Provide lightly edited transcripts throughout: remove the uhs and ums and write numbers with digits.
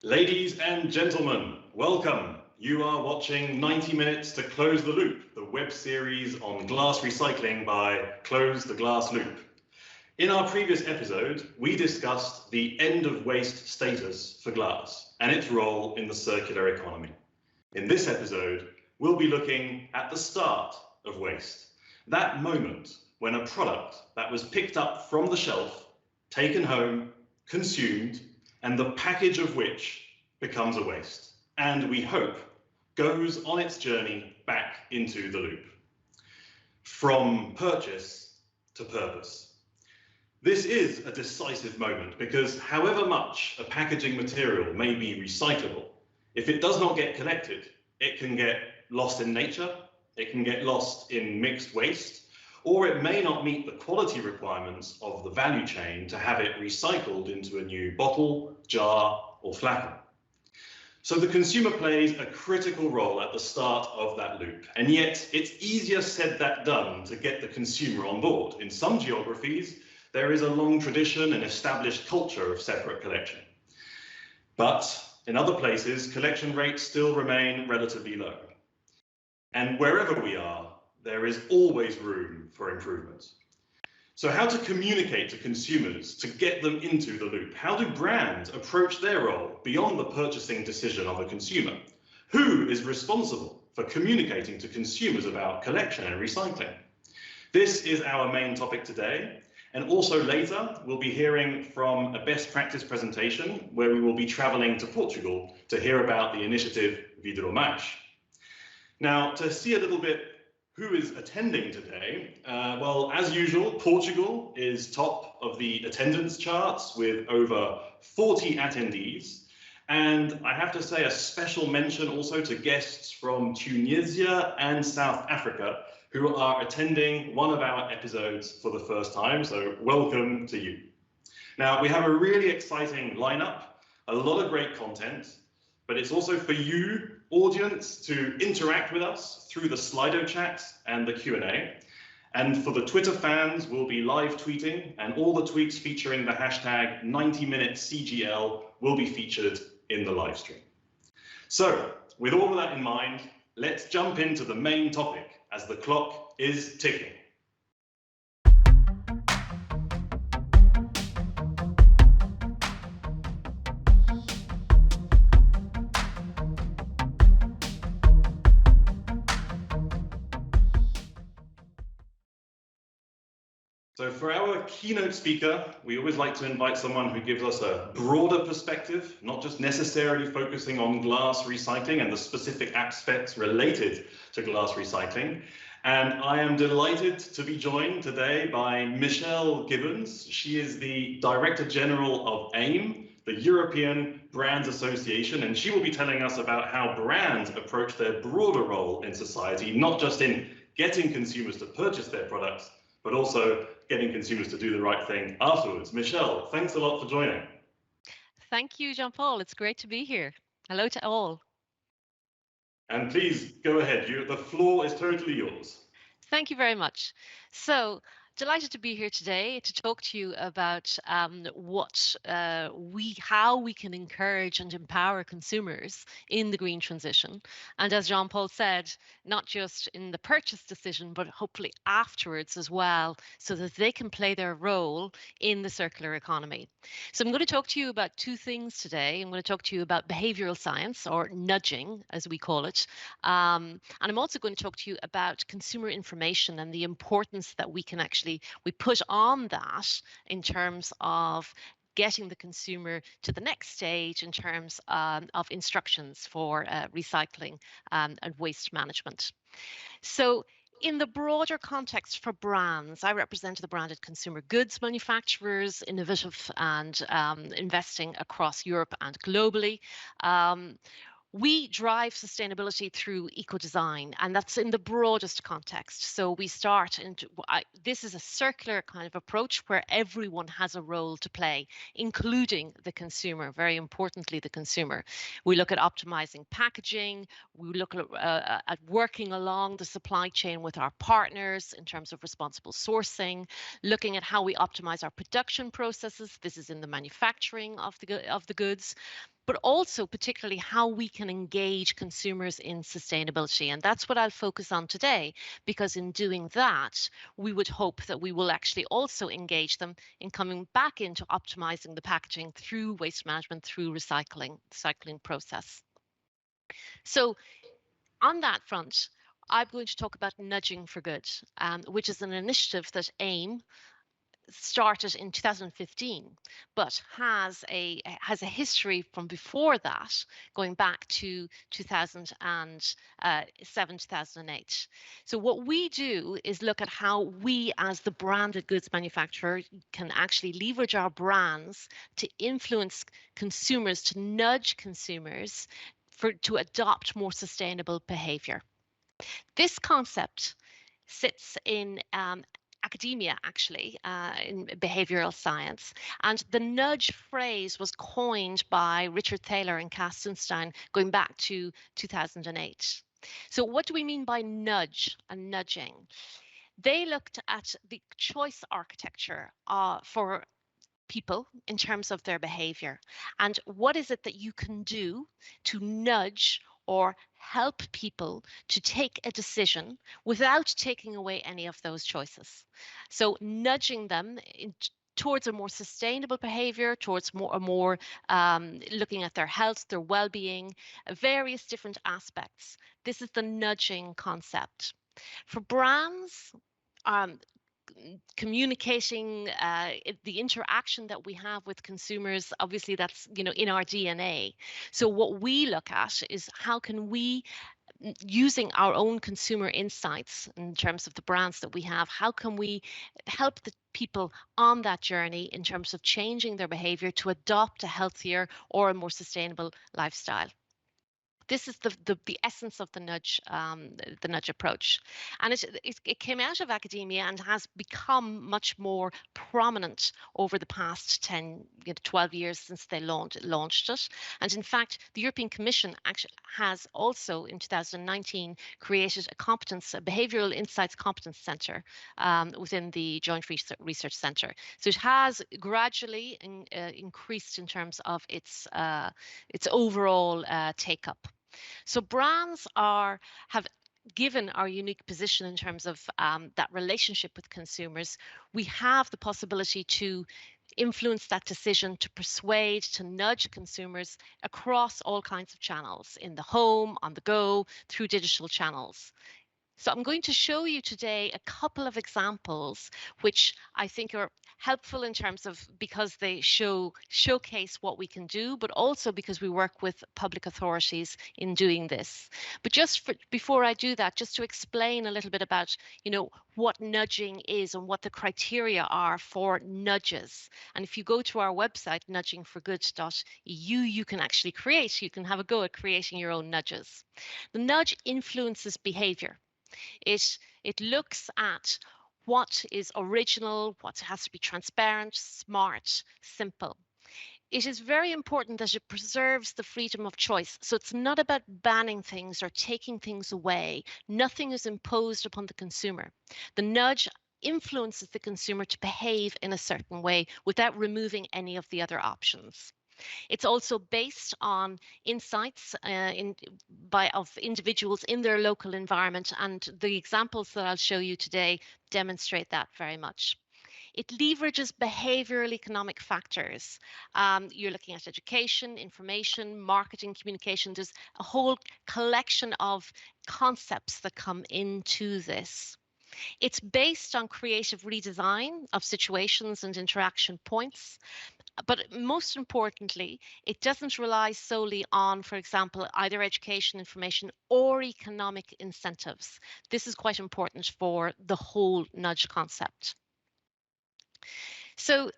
Ladies and gentlemen, welcome. You are watching 90 Minutes to Close the Loop, the web series on glass recycling by Close the Glass Loop. In our previous episode, we discussed the end of waste status for glass and its role in the circular economy. In this episode, we'll be looking at the start of waste, that moment when a product that was picked up from the shelf, taken home, consumed, and the package of which becomes a waste, and we hope goes on its journey back into the loop. From purchase to purpose. This is a decisive moment because however much a packaging material may be recyclable, if it does not get collected, it can get lost in nature, it can get lost in mixed waste, or it may not meet the quality requirements of the value chain to have it recycled into a new bottle, jar, or flacon. So the consumer plays a critical role at the start of that loop, and yet it's easier said than done to get the consumer on board. In some geographies, there is a long tradition and established culture of separate collection. But in other places, collection rates still remain relatively low. And wherever we are, there is always room for improvement. So how to communicate to consumers to get them into the loop? How do brands approach their role beyond the purchasing decision of a consumer? Who is responsible for communicating to consumers about collection and recycling? This is our main topic today. And also later, we'll be hearing from a best practice presentation where we will be traveling to Portugal to hear about the initiative Vidro. Now, to see a little bit who is attending today, well, as usual, Portugal is top of the attendance charts with over 40 attendees. And I have to say a special mention also to guests from Tunisia and South Africa who are attending one of our episodes for the first time. So welcome to you. Now, we have a really exciting lineup, a lot of great content, but it's also for you, audience, to interact with us through the Slido chat and the Q&A. And for the Twitter fans, we'll be live tweeting, and all the tweets featuring the hashtag 90MinuteCGL will be featured in the live stream. So, with all of that in mind, let's jump into the main topic as the clock is ticking. So for our keynote speaker, we always like to invite someone who gives us a broader perspective, not just necessarily focusing on glass recycling and the specific aspects related to glass recycling. And I am delighted to be joined today by Mihail Gibbons. She is the Director General of AIM, the European Brands Association, and she will be telling us about how brands approach their broader role in society, not just in getting consumers to purchase their products, but also getting consumers to do the right thing afterwards. Mihail, thanks a lot for joining. Thank you, Jean-Paul. It's great to be here. Hello to all. And please go ahead. The floor is totally yours. Thank you very much. So, delighted to be here today to talk to you about how we can encourage and empower consumers in the green transition. And as Jean-Paul said, not just in the purchase decision, but hopefully afterwards as well, so that they can play their role in the circular economy. So I'm going to talk to you about two things today. I'm going to talk to you about behavioral science, or nudging, as we call it. And I'm also going to talk to you about consumer information and the importance that we put on that in terms of getting the consumer to the next stage in terms of instructions for recycling and waste management. So in the broader context for brands, I represent the branded consumer goods manufacturers, innovative and investing across Europe and globally. We drive sustainability through eco-design, and that's in the broadest context. So we start into this is a circular kind of approach where everyone has a role to play, including the consumer, very importantly, the consumer. We look at optimizing packaging, we look at working along the supply chain with our partners in terms of responsible sourcing, looking at how we optimize our production processes. This is in the manufacturing of the goods. but also particularly how we can engage consumers in sustainability. And that's what I'll focus on today, because in doing that, we would hope that we will actually also engage them in coming back into optimizing the packaging through waste management, through recycling process. So on that front, I'm going to talk about Nudging for Good, which is an initiative that AIM started in 2015, but has a history from before that, going back to 2007, 2008. So what we do is look at how we, as the branded goods manufacturer, can actually leverage our brands to influence consumers, to nudge consumers to adopt more sustainable behavior. This concept sits in academia, actually, in behavioral science. And the nudge phrase was coined by Richard Thaler and Cass Sunstein going back to 2008. So what do we mean by nudge and nudging? They looked at the choice architecture for people in terms of their behavior, and what is it that you can do to nudge or help people to take a decision without taking away any of those choices. So nudging them towards a more sustainable behavior, towards more looking at their health, their well-being, various different aspects. This is the nudging concept. For brands, communicating the interaction that we have with consumers, obviously that's in our DNA. So what we look at is how can we, using our own consumer insights in terms of the brands that we have, how can we help the people on that journey in terms of changing their behavior to adopt a healthier or a more sustainable lifestyle. This is the essence of the nudge approach, and it came out of academia and has become much more prominent over the past 12 years since they launched it. And in fact, the European Commission actually has also in 2019 created a behavioural insights competence centre within the Joint Research Centre. So it has gradually increased in terms of its overall take-up. So brands have given our unique position in terms of that relationship with consumers. We have the possibility to influence that decision, to persuade, to nudge consumers across all kinds of channels, in the home, on the go, through digital channels. So I'm going to show you today a couple of examples which I think are helpful in terms of, because they showcase what we can do, but also because we work with public authorities in doing this. But before I do that, just to explain a little bit about, what nudging is and what the criteria are for nudges. And if you go to our website, nudgingforgood.eu, you can have a go at creating your own nudges. The nudge influences behavior. It looks at what is original, what has to be transparent, smart, simple. It is very important that it preserves the freedom of choice. So it's not about banning things or taking things away. Nothing is imposed upon the consumer. The nudge influences the consumer to behave in a certain way without removing any of the other options. It's also based on insights of individuals in their local environment, and the examples that I'll show you today demonstrate that very much. It leverages behavioral economic factors. You're looking at education, information, marketing, communication. There's a whole collection of concepts that come into this. It's based on creative redesign of situations and interaction points. But most importantly, it doesn't rely solely on, for example, either education, information, or economic incentives. This is quite important for the whole nudge concept. So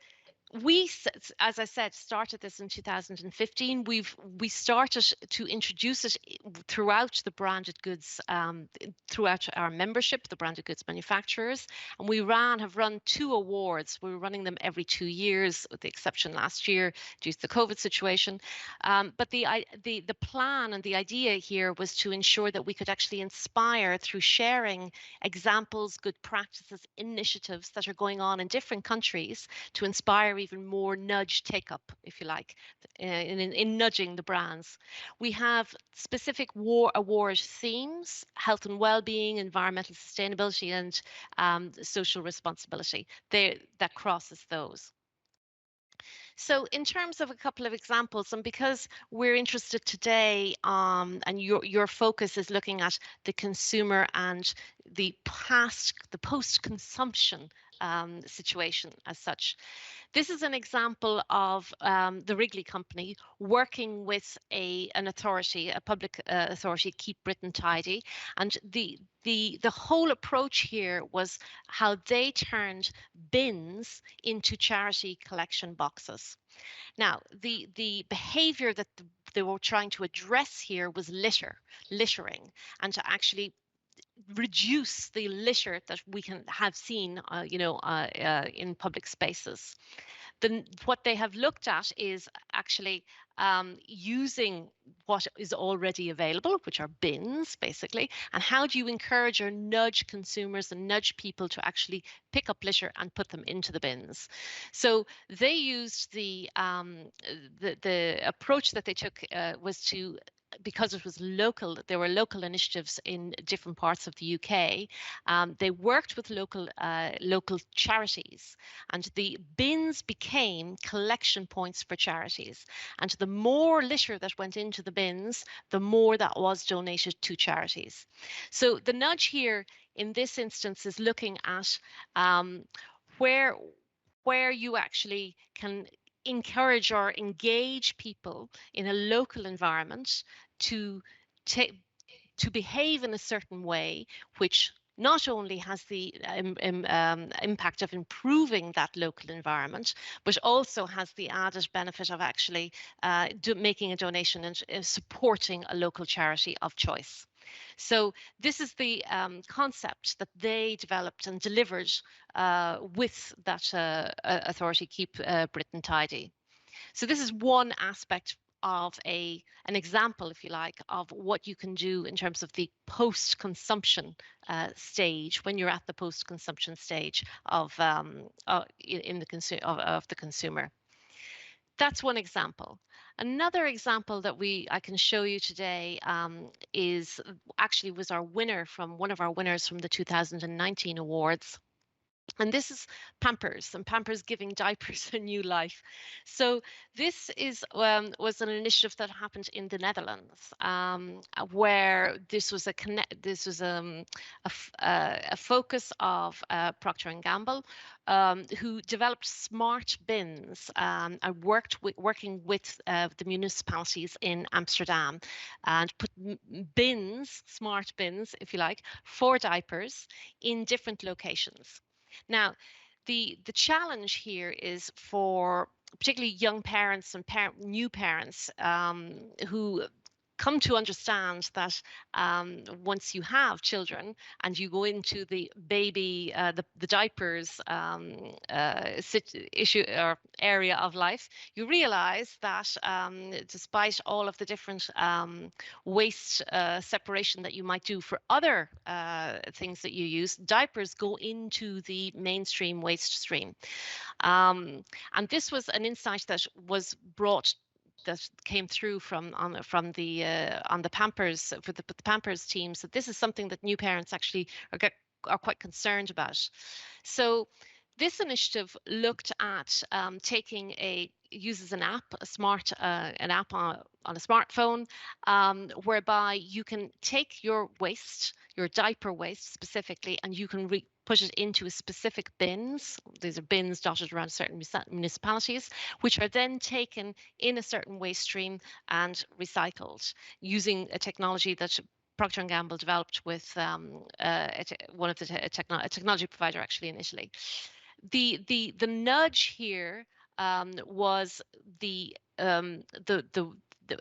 we, as I said, started this in 2015. We started to introduce it throughout the branded goods, throughout our membership, the branded goods manufacturers, and we have run 2 awards. We were running them every 2 years, with the exception last year due to the COVID situation. But the plan and the idea here was to ensure that we could actually inspire through sharing examples, good practices, initiatives that are going on in different countries to inspire even more nudge take-up, if you like, in nudging the brands. We have specific award themes: health and well-being, environmental sustainability, and social responsibility. That crosses those. So in terms of a couple of examples, and because we're interested today, and your focus is looking at the consumer and the post-consumption situation as such. This is an example of the Wrigley Company working with an authority, a public authority, Keep Britain Tidy, and the whole approach here was how they turned bins into charity collection boxes. Now, the behavior that they were trying to address here was littering, and to actually reduce the litter that we can have seen, in public spaces. Then what they have looked at is actually using what is already available, which are bins, basically, and how do you encourage or nudge consumers and nudge people to actually pick up litter and put them into the bins. So they used the approach that they took was to, because it was local, there were local initiatives in different parts of the UK. They worked with local charities, and the bins became collection points for charities. And the more litter that went into the bins, the more that was donated to charities. So the nudge here in this instance is looking at where you actually can encourage or engage people in a local environment to behave in a certain way, which not only has the impact of improving that local environment, but also has the added benefit of actually making a donation and supporting a local charity of choice. So this is the concept that they developed and delivered with that authority, Keep Britain Tidy. So this is one aspect of an example, if you like, of what you can do in terms of the post-consumption stage, when you're at the post-consumption stage of the consumer. That's one example. Another example that I can show you today was our winner from one of our winners from the 2019 awards. And this is Pampers, and Pampers giving diapers a new life. So this was an initiative that happened in the Netherlands, where this was a focus of Procter & Gamble, who developed smart bins and working with the municipalities in Amsterdam, and put smart bins, if you like, for diapers in different locations. Now, the challenge here is for particularly young parents and new parents who come to understand that once you have children and you go into the baby, the diapers issue or area of life, you realize that despite all of the different waste separation that you might do for other things that you use, diapers go into the mainstream waste stream. And this was an insight that was brought, that came through from the Pampers, for the Pampers team. So this is something that new parents actually are quite concerned about. So this initiative looked at uses an app, an app on a smartphone, whereby you can take your waste, your diaper waste specifically, and you can put it into a specific bins. These are bins dotted around certain municipalities, which are then taken in a certain waste stream and recycled using a technology that Procter & Gamble developed with one of the technology provider actually in Italy. The nudge here was the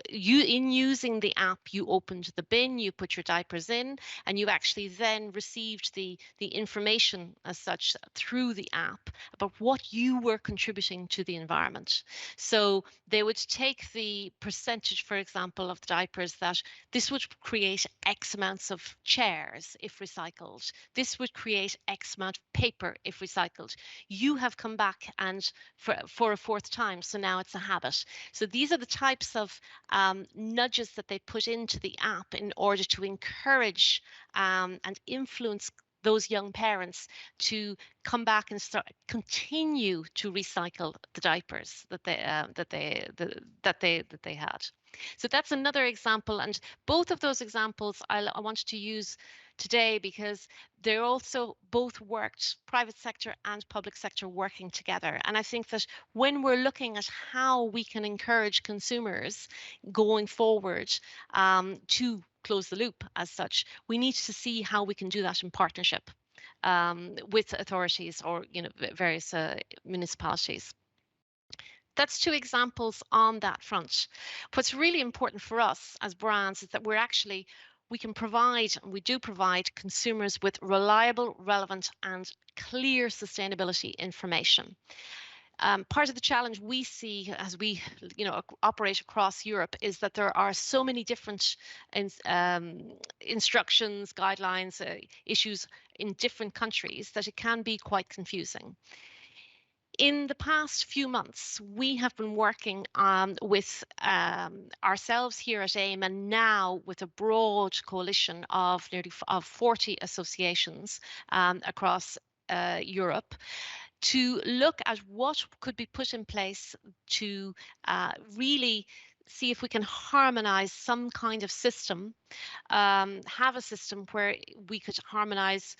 in using the app, you opened the bin, you put your diapers in, and you actually then received the information as such through the app about what you were contributing to the environment. So they would take the percentage, for example, of the diapers that this would create X amounts of chairs if recycled. This would create X amount of paper if recycled. You have come back and for a fourth time, so now it's a habit. So these are the types of nudges that they put into the app in order to encourage and influence those young parents to come back and continue to recycle the diapers that they had. So that's another example, and both of those examples I wanted to use today because they're also both worked, private sector and public sector working together. And I think that when we're looking at how we can encourage consumers going forward to close the loop as such, we need to see how we can do that in partnership with authorities or various municipalities. That's two examples on that front. What's really important for us as brands is that we can provide, and we do provide, consumers with reliable, relevant, and clear sustainability information. Part of the challenge we see as we, operate across Europe is that there are so many different instructions, guidelines, issues in different countries that it can be quite confusing. In the past few months, we have been working with ourselves here at AIM, and now with a broad coalition of nearly 40 associations across Europe, to look at what could be put in place to really see if we can harmonize some kind of system, have a system where we could harmonize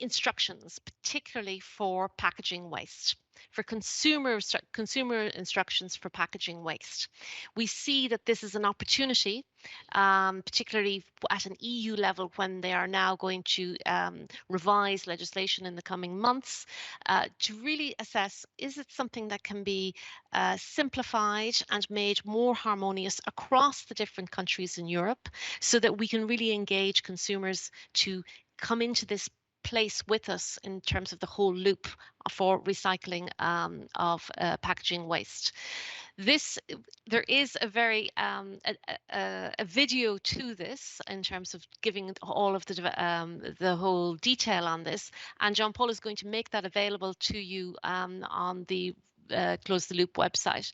instructions, particularly for packaging waste, for consumer instructions for packaging waste. We see that this is an opportunity, particularly at an EU level when they are now going to revise legislation in the coming months, to really assess, is it something that can be simplified and made more harmonious across the different countries in Europe, so that we can really engage consumers to come into this place with us in terms of the whole loop for recycling of packaging waste. There is a very a video to this in terms of giving all of the whole detail on this, and John Paul is going to make that available to you on the Close the Loop website.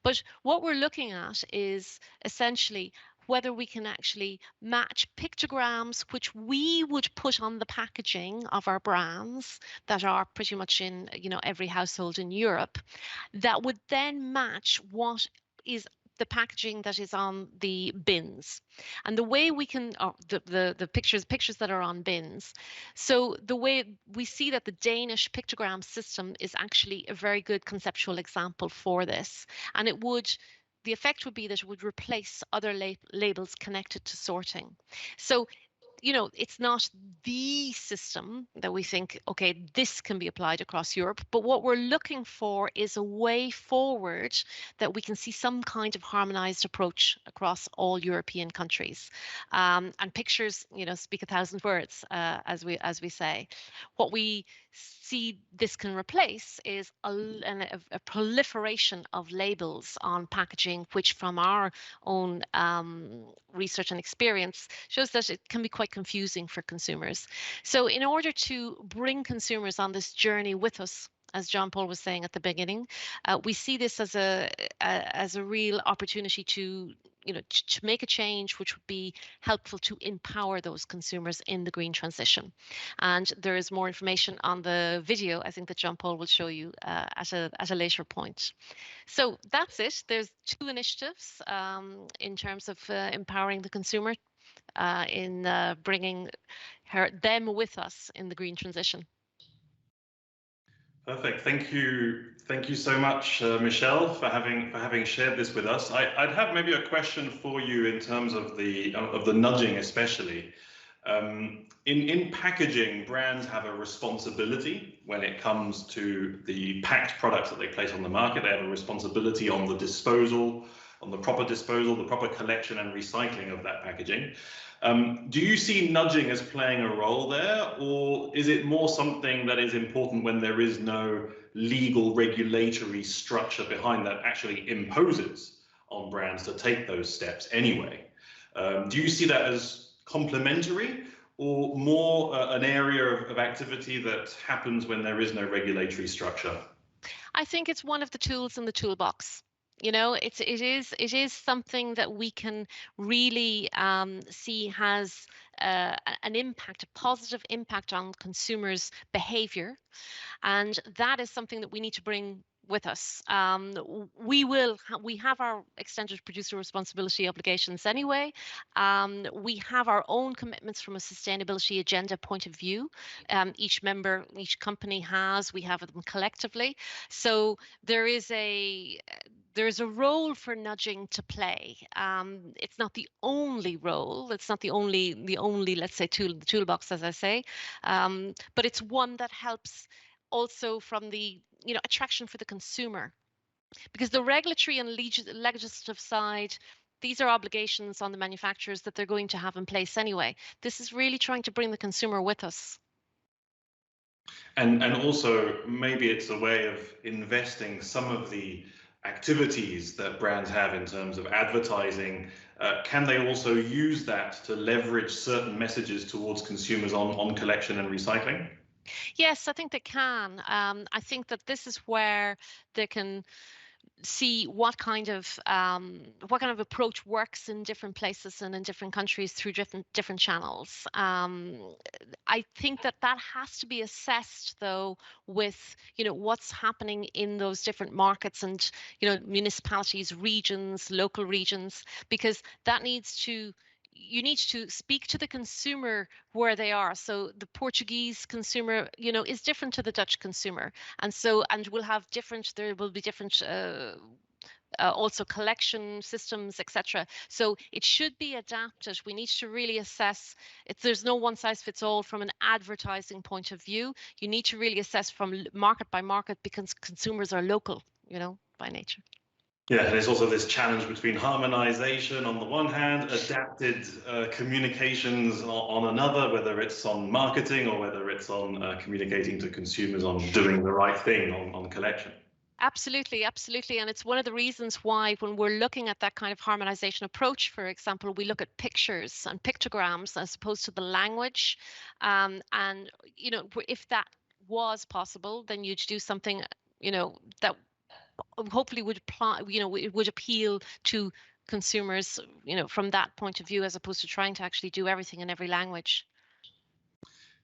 But what we're looking at is essentially whether we can actually match pictograms which we would put on the packaging of our brands that are pretty much in every household in Europe, that would then match what is the packaging that is on the bins. And the way we can, the pictures that are on bins. So the way we see that the Danish pictogram system is actually a very good conceptual example for this. And the effect would be that it would replace other labels connected to sorting. So, it's not the system that we think, okay, this can be applied across Europe, but what we're looking for is a way forward that we can see some kind of harmonized approach across all European countries. And pictures, speak 1,000 words, as we say. What we see this can replace is a proliferation of labels on packaging, which from our own research and experience shows that it can be quite confusing for consumers. So in order to bring consumers on this journey with us, as John Paul was saying at the beginning, we see this as a real opportunity to make a change which would be helpful to empower those consumers in the green transition. And there is more information on the video, I think, that John Paul will show you at a later point. So that's it. There's two initiatives in terms of empowering the consumer in bringing them with us in the green transition. Perfect. Thank you so much, Michelle, for having shared this with us. I'd have maybe a question for you in terms of the nudging, especially. In packaging, brands have a responsibility when it comes to the packed products that they place on the market. They have a responsibility on the disposal on the proper disposal, the proper collection and recycling of that packaging. Do you see nudging as playing a role there, or is it more something that is important when there is no legal regulatory structure behind that actually imposes on brands to take those steps anyway? Do you see that as complementary, or more an area of activity that happens when there is no regulatory structure? I think it's one of the tools in the toolbox. You know, it is something that we can really see has an impact, a positive impact on consumers' behavior, and that is something that we need to bring with us. We have our extended producer responsibility obligations anyway. We have our own commitments from a sustainability agenda point of view. Each company has, we have them collectively. So there is a role for nudging to play. It's not the only role. It's not the only let's say tool in the toolbox, as I say, but it's one that helps also from the attraction for the consumer, because the regulatory and legislative side, these are obligations on the manufacturers that they're going to have in place anyway. This is really trying to bring the consumer with us. And also maybe it's a way of investing some of the activities that brands have in terms of advertising. Can they also use that to leverage certain messages towards consumers on collection and recycling? Yes, I think they can. I think that this is where they can see what kind of approach works in different places and in different countries through different channels. I think that has to be assessed though with what's happening in those different markets and municipalities, regions, local regions, because you need to speak to the consumer where they are. So the Portuguese consumer, is different to the Dutch consumer. And there will be different also collection systems, etc. So it should be adapted. We need to really assess there's no one size fits all from an advertising point of view. You need to really assess from market by market, because consumers are local, by nature. Yeah, and there's also this challenge between harmonization on the one hand, adapted communications on another, whether it's on marketing or whether it's on communicating to consumers on doing the right thing on collection. Absolutely, absolutely. And it's one of the reasons why when we're looking at that kind of harmonization approach, for example, we look at pictures and pictograms as opposed to the language. And, if that was possible, then you'd do something, that hopefully would apply, it would appeal to consumers, from that point of view, as opposed to trying to actually do everything in every language.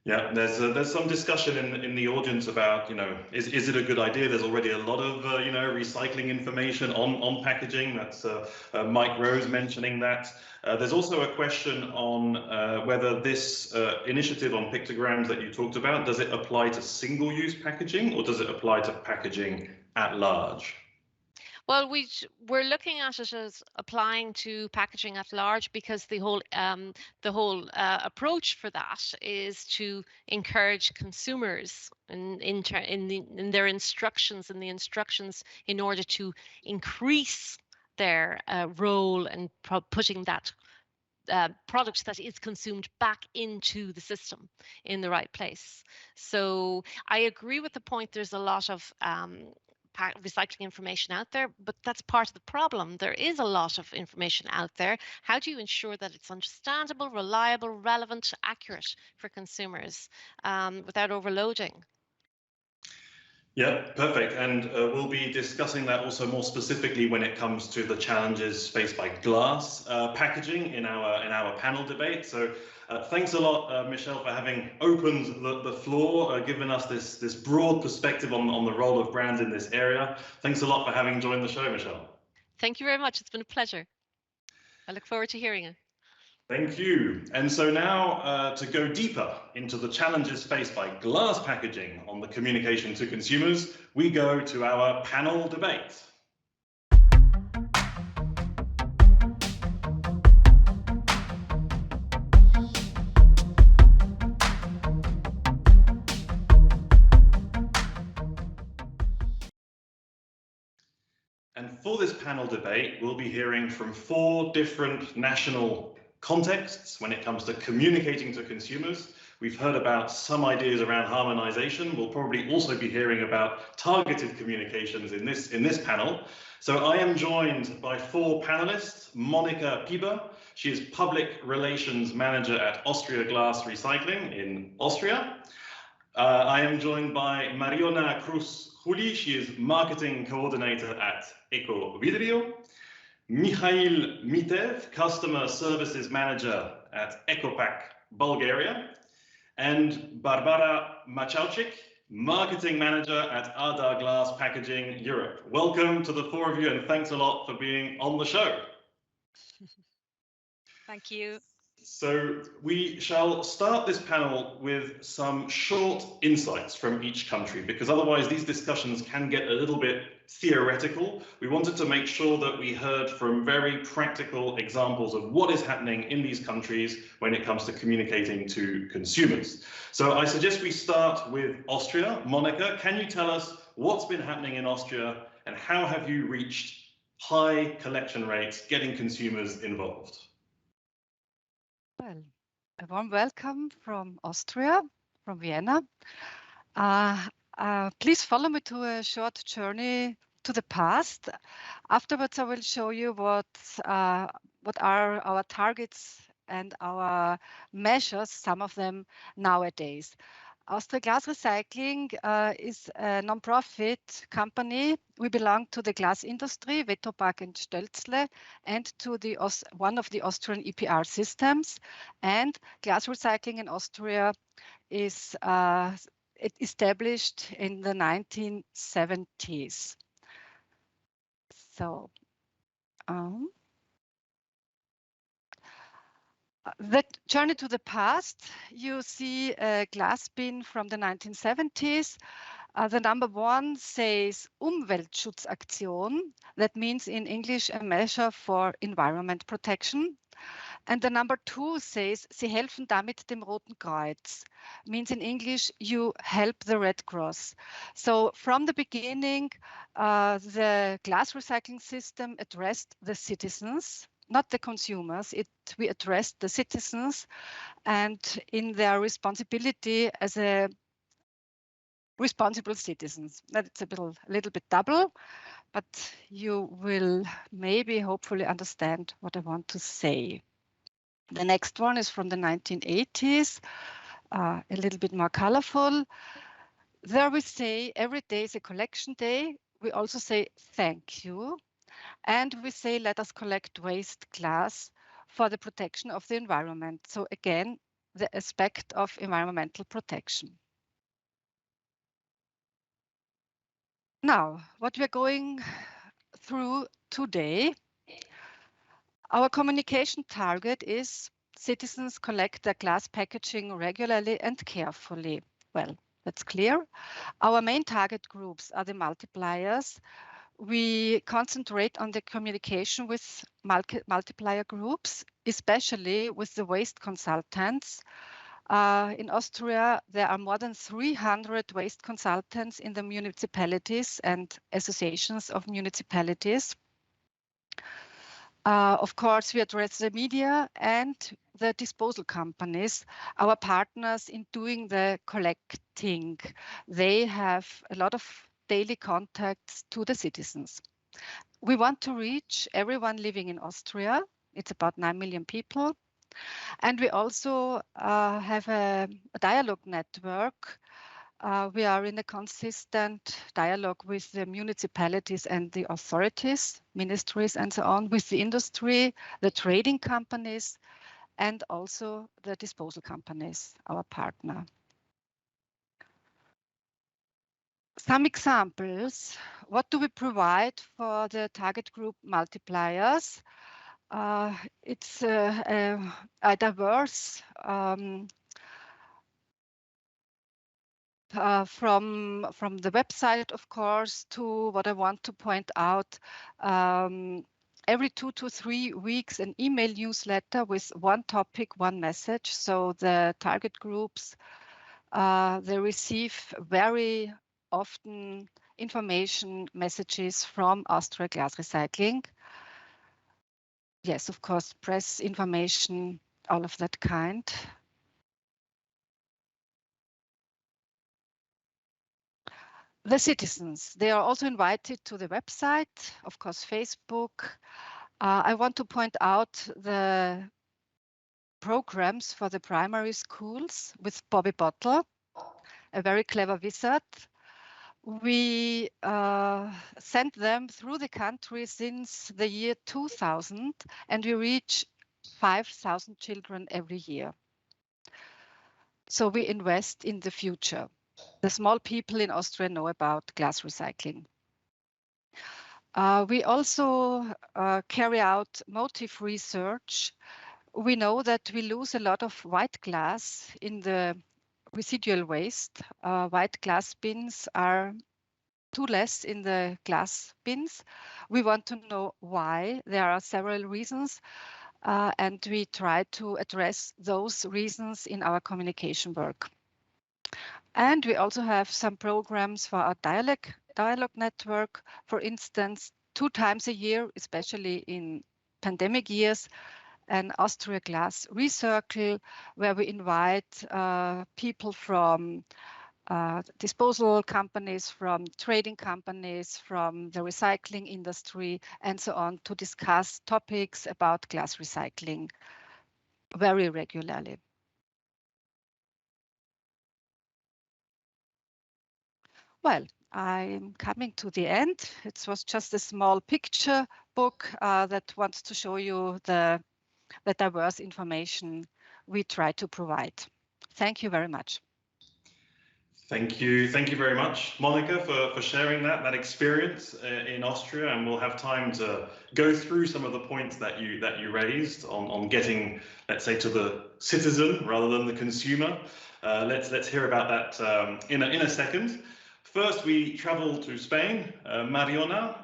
Yeah, there's some discussion in the audience about, is it a good idea? There's already a lot of, recycling information on packaging. That's Mike Rose mentioning that. There's also a question on whether this initiative on pictograms that you talked about, does it apply to single-use packaging or does it apply to packaging at large? Well, we're looking at it as applying to packaging at large, because the whole approach for that is to encourage consumers in their instructions, in order to increase their role in putting that product that is consumed back into the system in the right place. So I agree with the point. There's a lot of recycling information out there, but that's part of the problem. There is a lot of information out there. How do you ensure that it's understandable, reliable, relevant, accurate for consumers without overloading? Yeah, perfect. And we'll be discussing that also more specifically when it comes to the challenges faced by glass packaging in our panel debate. So thanks a lot, Michelle, for having opened the floor, given us this broad perspective on the role of brands in this area. Thanks a lot for having joined the show, Michelle. Thank you very much. It's been a pleasure. I look forward to hearing it. Thank you. And so now to go deeper into the challenges faced by glass packaging on the communication to consumers, we go to our panel debate. And for this panel debate, we'll be hearing from 4 different national contexts when it comes to communicating to consumers. We've heard about some ideas around harmonization. We'll probably also be hearing about targeted communications in this panel. So I am joined by 4 panelists. Monika Piber, she is Public Relations Manager at Austria Glass Recycling in Austria. I am joined by Mariona Cruz, Juli, she is Marketing Coordinator at Ecovidrio. Mihail, Mitev, Customer Services Manager at ECOPACK, Bulgaria. And Barbara Maciałczyk, Marketing Manager at Ardagh Glass Packaging, Europe. Welcome to the 4 of you, and thanks a lot for being on the show. Thank you. So we shall start this panel with some short insights from each country, because otherwise these discussions can get a little bit theoretical. We wanted to make sure that we heard from very practical examples of what is happening in these countries when it comes to communicating to consumers. So I suggest we start with Austria. Monika, can you tell us what's been happening in Austria and how have you reached high collection rates, getting consumers involved? Well, a warm welcome from Austria, from Vienna. Please follow me to a short journey to the past. Afterwards, I will show you what are our targets and our measures, some of them nowadays. Austria Glass Recycling is a non-profit company. We belong to the glass industry, Vetropack and Stölzle, and to the one of the Austrian EPR systems. And glass recycling in Austria is established in the 1970s. So, the journey to the past, you see a glass bin from the 1970s. The number 1 says Umweltschutzaktion. That means in English a measure for environment protection. And the number 2 says Sie helfen damit dem Roten Kreuz. Means in English you help the Red Cross. So from the beginning, the glass recycling system addressed the citizens, not the consumers. We addressed the citizens and in their responsibility as a responsible citizens. That's a little bit double, but you will maybe hopefully understand what I want to say. The next one is from the 1980s, a little bit more colorful. There we say every day is a collection day. We also say thank you. And we say, let us collect waste glass for the protection of the environment. So again, the aspect of environmental protection. Now, what we're going through today, our communication target is citizens collect their glass packaging regularly and carefully. Well, that's clear. Our main target groups are the multipliers. We concentrate on the communication with multiplier groups, especially with the waste consultants. In Austria, there are more than 300 waste consultants in the municipalities and associations of municipalities. Of course, we address the media and the disposal companies, our partners in doing the collecting. They have a lot of daily contacts to the citizens. We want to reach everyone living in Austria. It's about 9 million people. And we also have a dialogue network. We are in a consistent dialogue with the municipalities and the authorities, ministries and so on, with the industry, the trading companies, and also the disposal companies, our partner. Some examples. What do we provide for the target group multipliers? It's a diverse from the website, of course, to what I want to point out. Every 2 to 3 weeks, an email newsletter with one topic, one message. So the target groups, they receive very often information messages from Austria Glass Recycling. Yes, of course, press information, all of that kind. The citizens, they are also invited to the website, of course, Facebook. I want to point out the programs for the primary schools with Bobby Bottle, a very clever wizard. We sent them through the country since the year 2000, and we reach 5,000 children every year. So we invest in the future. The small people in Austria know about glass recycling. We also carry out motive research. We know that we lose a lot of white glass in the residual waste. White glass bins are too less in the glass bins. We want to know why. There are several reasons, and we try to address those reasons in our communication work. And we also have some programs for our dialogue network. For instance, 2 times a year, especially in pandemic years, an Austria Glass Recircle, where we invite people from disposal companies, from trading companies, from the recycling industry, and so on, to discuss topics about glass recycling very regularly. Well, I'm coming to the end. It was just a small picture book that wants to show you the diverse information we try to provide. Thank you very much. Thank you very much, Monika, for sharing that experience in Austria, and we'll have time to go through some of the points that you raised on getting, let's say, to the citizen rather than the consumer. Let's hear about that in a second. First, we travel to Spain. Mariona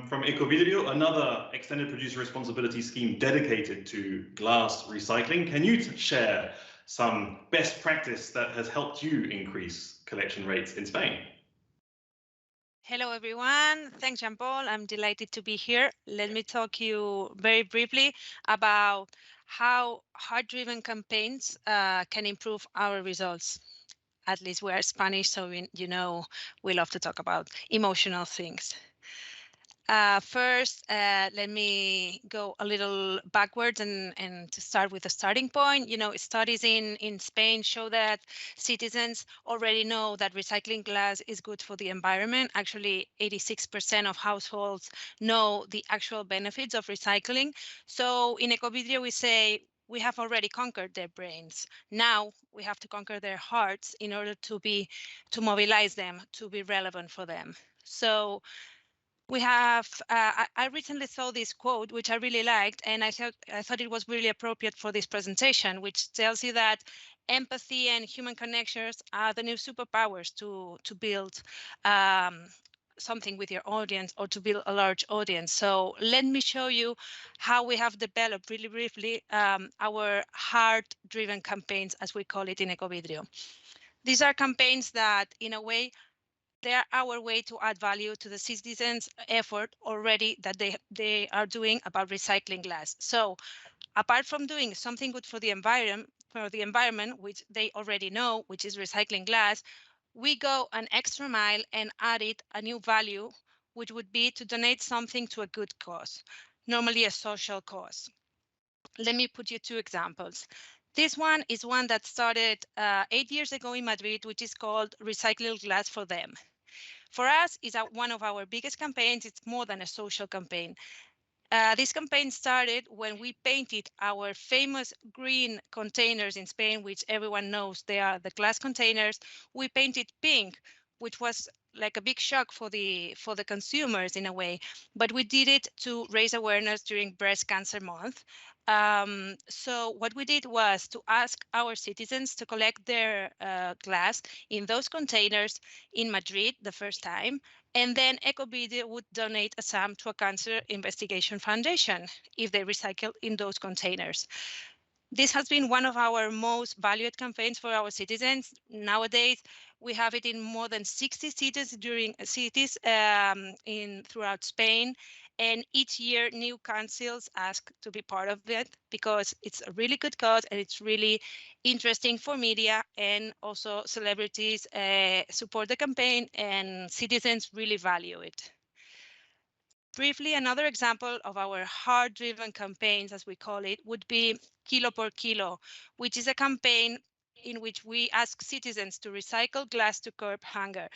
from Ecovidrio, another extended producer responsibility scheme dedicated to glass recycling. Can you share some best practice that has helped you increase collection rates in Spain? Hello, everyone. Thanks, Jean-Paul. I'm delighted to be here. Let me talk you very briefly about how heart-driven campaigns can improve our results. At least we are Spanish, so we love to talk about emotional things. First, let me go a little backwards and to start with the starting point. Studies in Spain show that citizens already know that recycling glass is good for the environment. Actually, 86% of households know the actual benefits of recycling. So in Ecovidrio, we say we have already conquered their brains. Now we have to conquer their hearts in order to mobilize them, to be relevant for them. So we have, I recently saw this quote, which I really liked, and I thought it was really appropriate for this presentation, which tells you that empathy and human connections are the new superpowers to build something with your audience or to build a large audience. So let me show you how we have developed really briefly our heart-driven campaigns, as we call it in Ecovidrio. These are campaigns that, in a way, they're our way to add value to the citizens' effort already that they are doing about recycling glass. So apart from doing something good for the environment, which they already know, which is recycling glass, we go an extra mile and added a new value, which would be to donate something to a good cause, normally a social cause. Let me put you 2 examples. This one is one that started 8 years ago in Madrid, which is called Recycling Glass for Them. For us, it's one of our biggest campaigns. It's more than a social campaign. This campaign started when we painted our famous green containers in Spain, which everyone knows they are the glass containers. We painted pink, which was like a big shock for the consumers in a way, but we did it to raise awareness during Breast Cancer Month. So what we did was to ask our citizens to collect their glass in those containers in Madrid the first time, and then Ecovidrio would donate a sum to a cancer investigation foundation if they recycle in those containers. This has been one of our most valued campaigns for our citizens. Nowadays, We have it in more than 60 cities throughout Spain. And each year, new councils ask to be part of it because it's a really good cause and it's really interesting for media, and also celebrities support the campaign and citizens really value it. Briefly, another example of our heart-driven campaigns, as we call it, would be Kilo por Kilo, which is a campaign in which we ask citizens to recycle glass to curb hunger.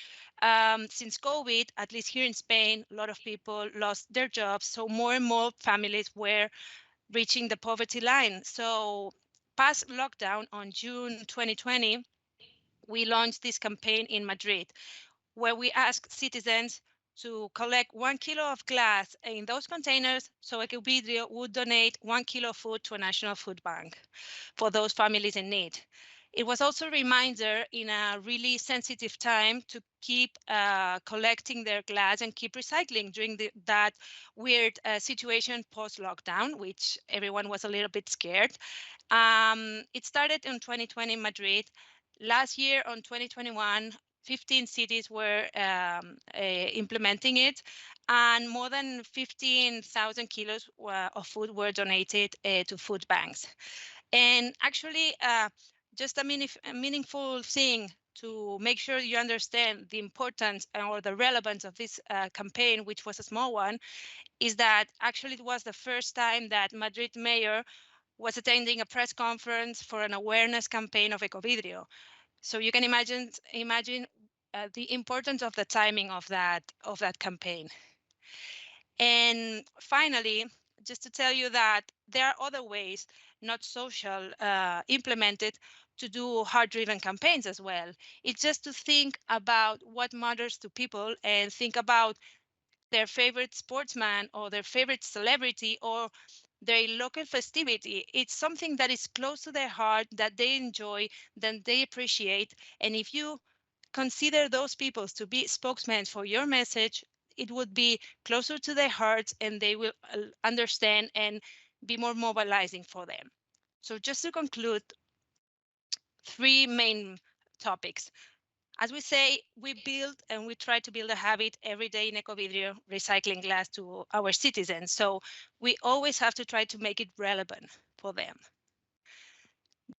Since COVID, at least here in Spain, a lot of people lost their jobs, so more and more families were reaching the poverty line. So past lockdown on June 2020, we launched this campaign in Madrid, where we asked citizens to collect 1 kilo of glass in those containers, so Ecovidrio would donate 1 kilo of food to a national food bank for those families in need. It was also a reminder in a really sensitive time to keep collecting their glass and keep recycling during that weird situation post-lockdown, which everyone was a little bit scared. It started in 2020 in Madrid. Last year on 2021, 15 cities were implementing it, and more than 15,000 kilos of food were donated to food banks. And actually, just a meaningful thing to make sure you understand the importance or the relevance of this campaign, which was a small one, is that actually it was the first time that Madrid mayor was attending a press conference for an awareness campaign of Ecovidrio. So you can imagine the importance of the timing of that campaign. And finally, just to tell you that there are other ways, not social, implemented to do heart-driven campaigns as well. It's just to think about what matters to people and think about their favorite sportsman or their favorite celebrity or their local festivity. It's something that is close to their heart, that they enjoy, that they appreciate. And if you consider those people to be spokesmen for your message, it would be closer to their hearts and they will understand and be more mobilizing for them. So just to conclude, 3 main topics. As we say, we build and we try to build a habit every day in Ecovidrio, recycling glass to our citizens. So we always have to try to make it relevant for them.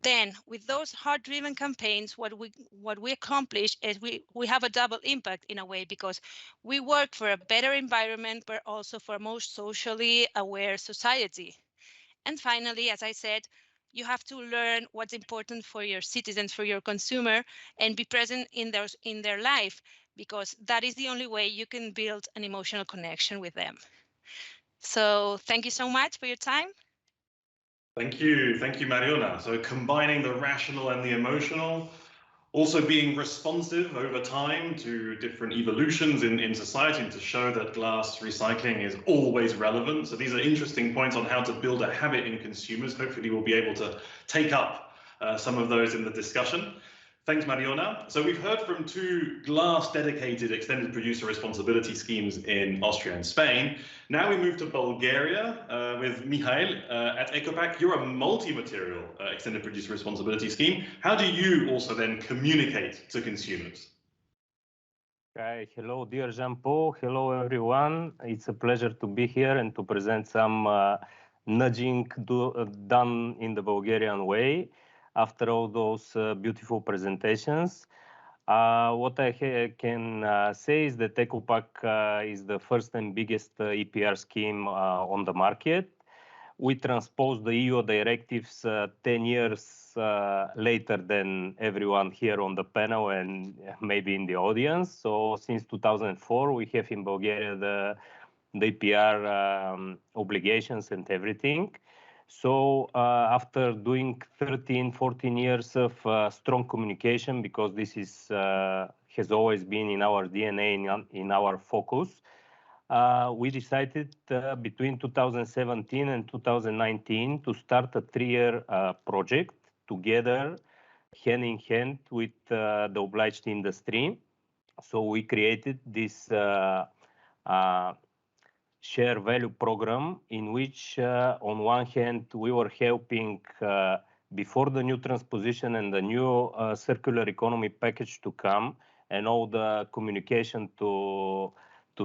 Then with those heart-driven campaigns, what we accomplish is we have a double impact in a way, because we work for a better environment, but also for a more socially aware society. And finally, as I said, you have to learn what's important for your citizens, for your consumer, and be present in their life, because that is the only way you can build an emotional connection with them. So thank you so much for your time. Thank you, Mariona. So combining the rational and the emotional, also being responsive over time to different evolutions in society, and to show that glass recycling is always relevant. So these are interesting points on how to build a habit in consumers. Hopefully we'll be able to take up some of those in the discussion. Thanks, Mariona. So we've heard from 2 glass dedicated extended producer responsibility schemes in Austria and Spain. Now we move to Bulgaria with Mihail at ECOPACK. You're a multi-material extended producer responsibility scheme. How do you also then communicate to consumers? Okay. Hello, dear Jean-Paul. Hello, everyone. It's a pleasure to be here and to present some nudging done in the Bulgarian way. After all those beautiful presentations, what I can say is that ECOPACK is the first and biggest EPR scheme on the market. We transposed the EU directives 10 years later than everyone here on the panel and maybe in the audience. So since 2004, we have in Bulgaria the EPR obligations and everything. So after doing 13, 14 years of strong communication, because this is has always been in our DNA, in our focus, we decided between 2017 and 2019 to start a 3-year project together, hand in hand with the obliged industry. So we created this share value program in which on one hand we were helping before the new transposition and the new circular economy package to come, and all the communication to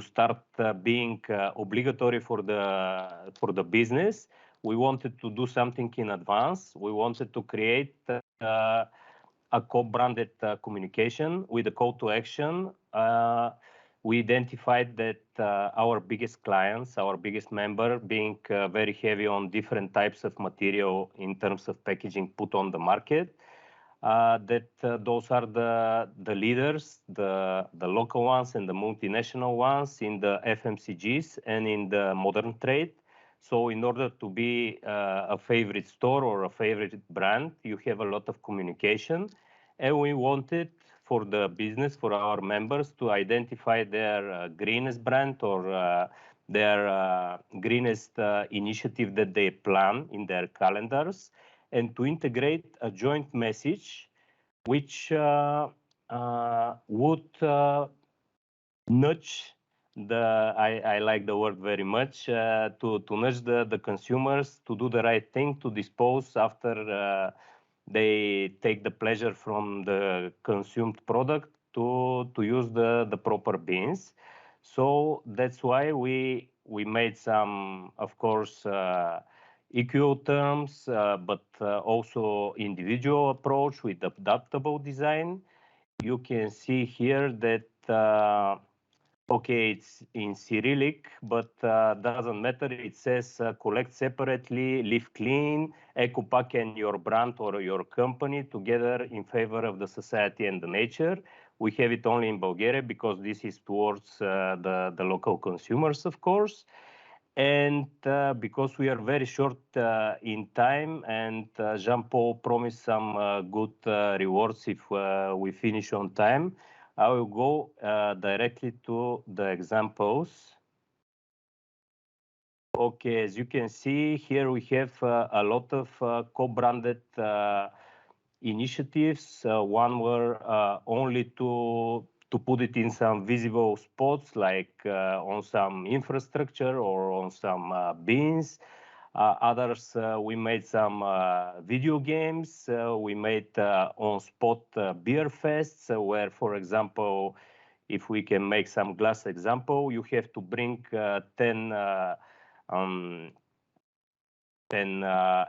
start being obligatory for the business, we wanted to do something in advance. We wanted to create a co-branded communication with a call to action. We identified that our biggest clients, our biggest member, being very heavy on different types of material in terms of packaging put on the market, that those are the leaders, the local ones and the multinational ones in the FMCGs and in the modern trade. So in order to be a favorite store or a favorite brand, you have a lot of communication. And we wanted for the business, for our members, to identify their greenest brand or their greenest initiative that they plan in their calendars, and to integrate a joint message which would nudge I like the word very much, to nudge the consumers to do the right thing, to dispose after they take the pleasure from the consumed product to use the proper bins. So that's why we made some, of course, equal terms, but also individual approach with adaptable design. You can see here that okay, it's in Cyrillic, but doesn't matter. It says collect separately, live clean, ECOPACK and your brand or your company together in favor of the society and the nature. We have it only in Bulgaria because this is towards the local consumers, of course. And because we are very short in time, and Jean-Paul promised some good rewards if we finish on time, I will go directly to the examples. Okay, as you can see here, we have a lot of co-branded initiatives. One were only to put it in some visible spots, like on some infrastructure or on some bins. Others, we made some video games. We made on-spot beer fests, where, for example, if we can make some glass example, you have to bring 10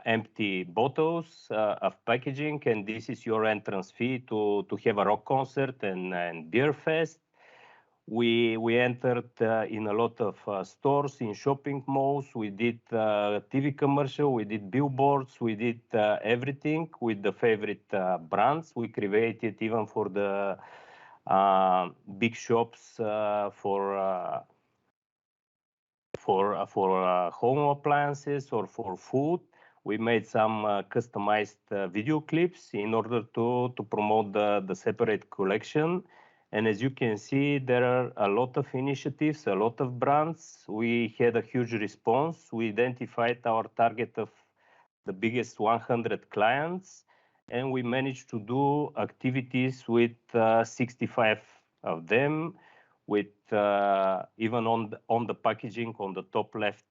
empty bottles of packaging, and this is your entrance fee to have a rock concert and beer fest. We entered in a lot of stores, in shopping malls. We did TV commercial, we did billboards, we did everything with the favorite brands. We created even for the big shops for home appliances or for food. We made some customized video clips in order to promote the separate collection. And as you can see, there are a lot of initiatives, a lot of brands. We had a huge response. We identified our target of the biggest 100 clients, and we managed to do activities with 65 of them. With even on the packaging on the top left,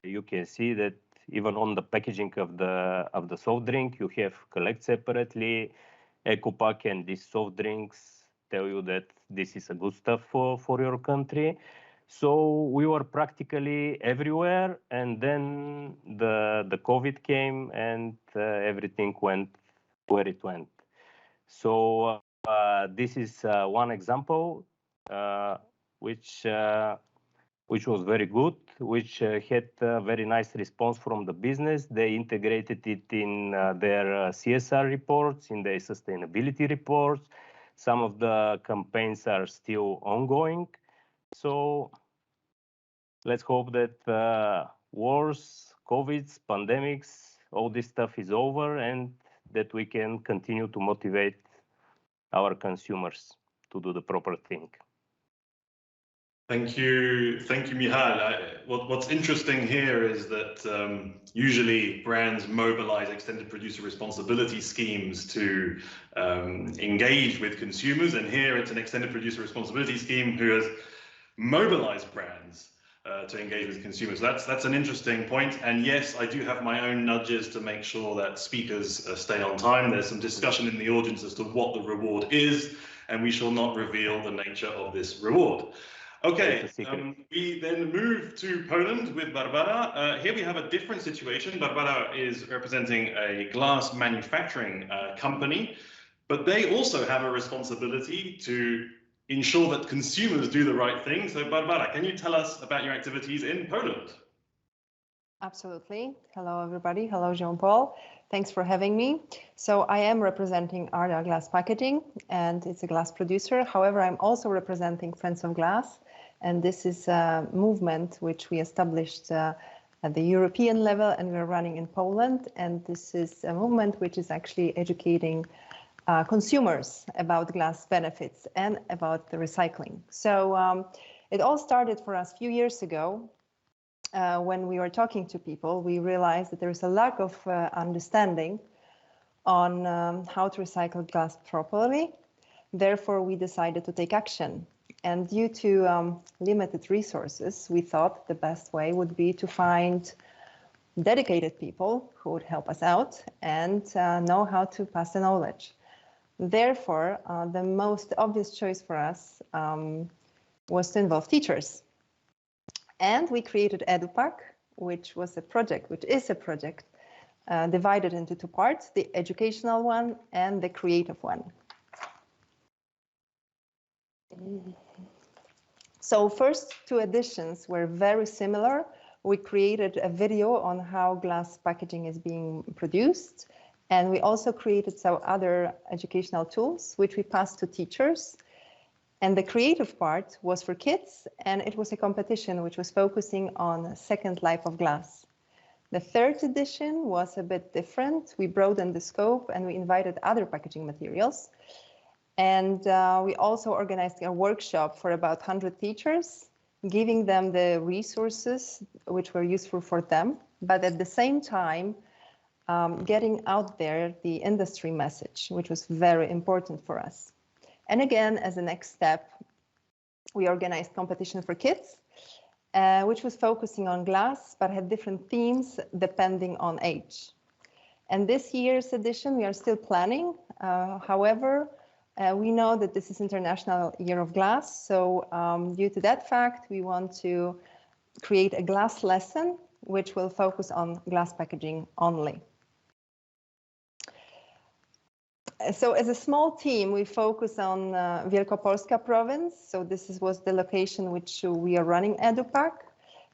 you can see that even on the packaging of the soft drink, you have collect separately, ECOPACK, and these soft drinks tell you that this is a good stuff for your country. So we were practically everywhere, and then the COVID came and everything went where it went. So this is one example which was very good, which had a very nice response from the business. They integrated it in their CSR reports, in their sustainability reports. Some of the campaigns are still ongoing. So let's hope that wars, COVIDs, pandemics, all this stuff is over, and that we can continue to motivate our consumers to do the proper thing. Thank you, Mihail. What's interesting here is that usually brands mobilize extended producer responsibility schemes to engage with consumers, and here it's an extended producer responsibility scheme who has mobilized brands to engage with consumers. That's an interesting point. And yes, I do have my own nudges to make sure that speakers stay on time. There's some discussion in the audience as to what the reward is, and we shall not reveal the nature of this reward. Okay, we then move to Poland with Barbara. Here we have a different situation. Barbara is representing a glass manufacturing company, but they also have a responsibility to ensure that consumers do the right thing. So Barbara, can you tell us about your activities in Poland? Absolutely. Hello, everybody. Hello, Jean-Paul. Thanks for having me. So I am representing Ardagh Glass Packaging, and it's a glass producer. However, I'm also representing Friends of Glass, and this is a movement which we established at the European level, and we're running in Poland. And this is a movement which is actually educating consumers about glass benefits and about the recycling. So it all started for us a few years ago. When we were talking to people, we realized that there is a lack of understanding on how to recycle glass properly. Therefore, we decided to take action. And due to limited resources, we thought the best way would be to find dedicated people who would help us out and know how to pass the knowledge. Therefore, the most obvious choice for us was to involve teachers. And we created ECOPACK, which is a project divided into two parts, the educational one and the creative one. So first two editions were very similar. We created a video on how glass packaging is being produced. And we also created some other educational tools, which we passed to teachers. And the creative part was for kids, and it was a competition which was focusing on second life of glass. The third edition was a bit different. We broadened the scope and we invited other packaging materials. And we also organized a workshop for about 100 teachers, giving them the resources which were useful for them, but at the same time, getting out there the industry message, which was very important for us. And again, as a next step, we organized competition for kids, which was focusing on glass, but had different themes depending on age. And this year's edition, we are still planning. However, we know that this is International Year of Glass. So due to that fact, we want to create a glass lesson, which will focus on glass packaging only. So as a small team, we focus on Wielkopolska province. So this was the location which we are running ECOPACK.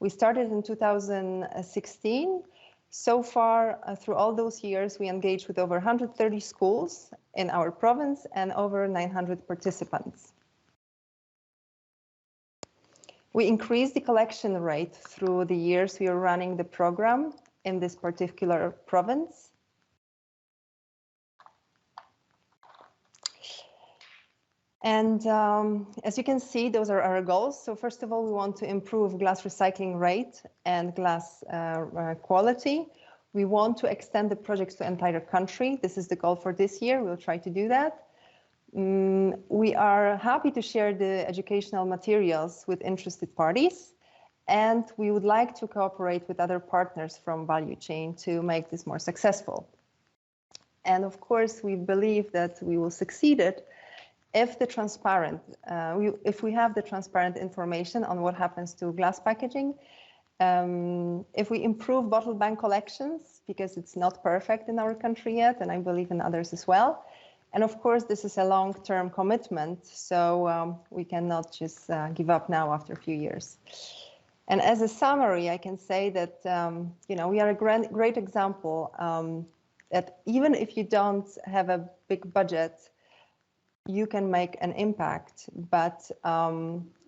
We started in 2016. So far, through all those years, we engaged with over 130 schools in our province and over 900 participants. We increased the collection rate through the years we are running the program in this particular province. And as you can see, those are our goals. So first of all, we want to improve glass recycling rate and glass quality. We want to extend the projects to entire country. This is the goal for this year. We'll try to do that. We are happy to share the educational materials with interested parties. And we would like to cooperate with other partners from value chain to make this more successful. And of course, we believe that we will succeed if if we have the transparent information on what happens to glass packaging, if we improve bottle bank collections, because it's not perfect in our country yet, and I believe in others as well. And of course, this is a long-term commitment, so we cannot just give up now after a few years. And as a summary, I can say that we are a great example that even if you don't have a big budget, you can make an impact, but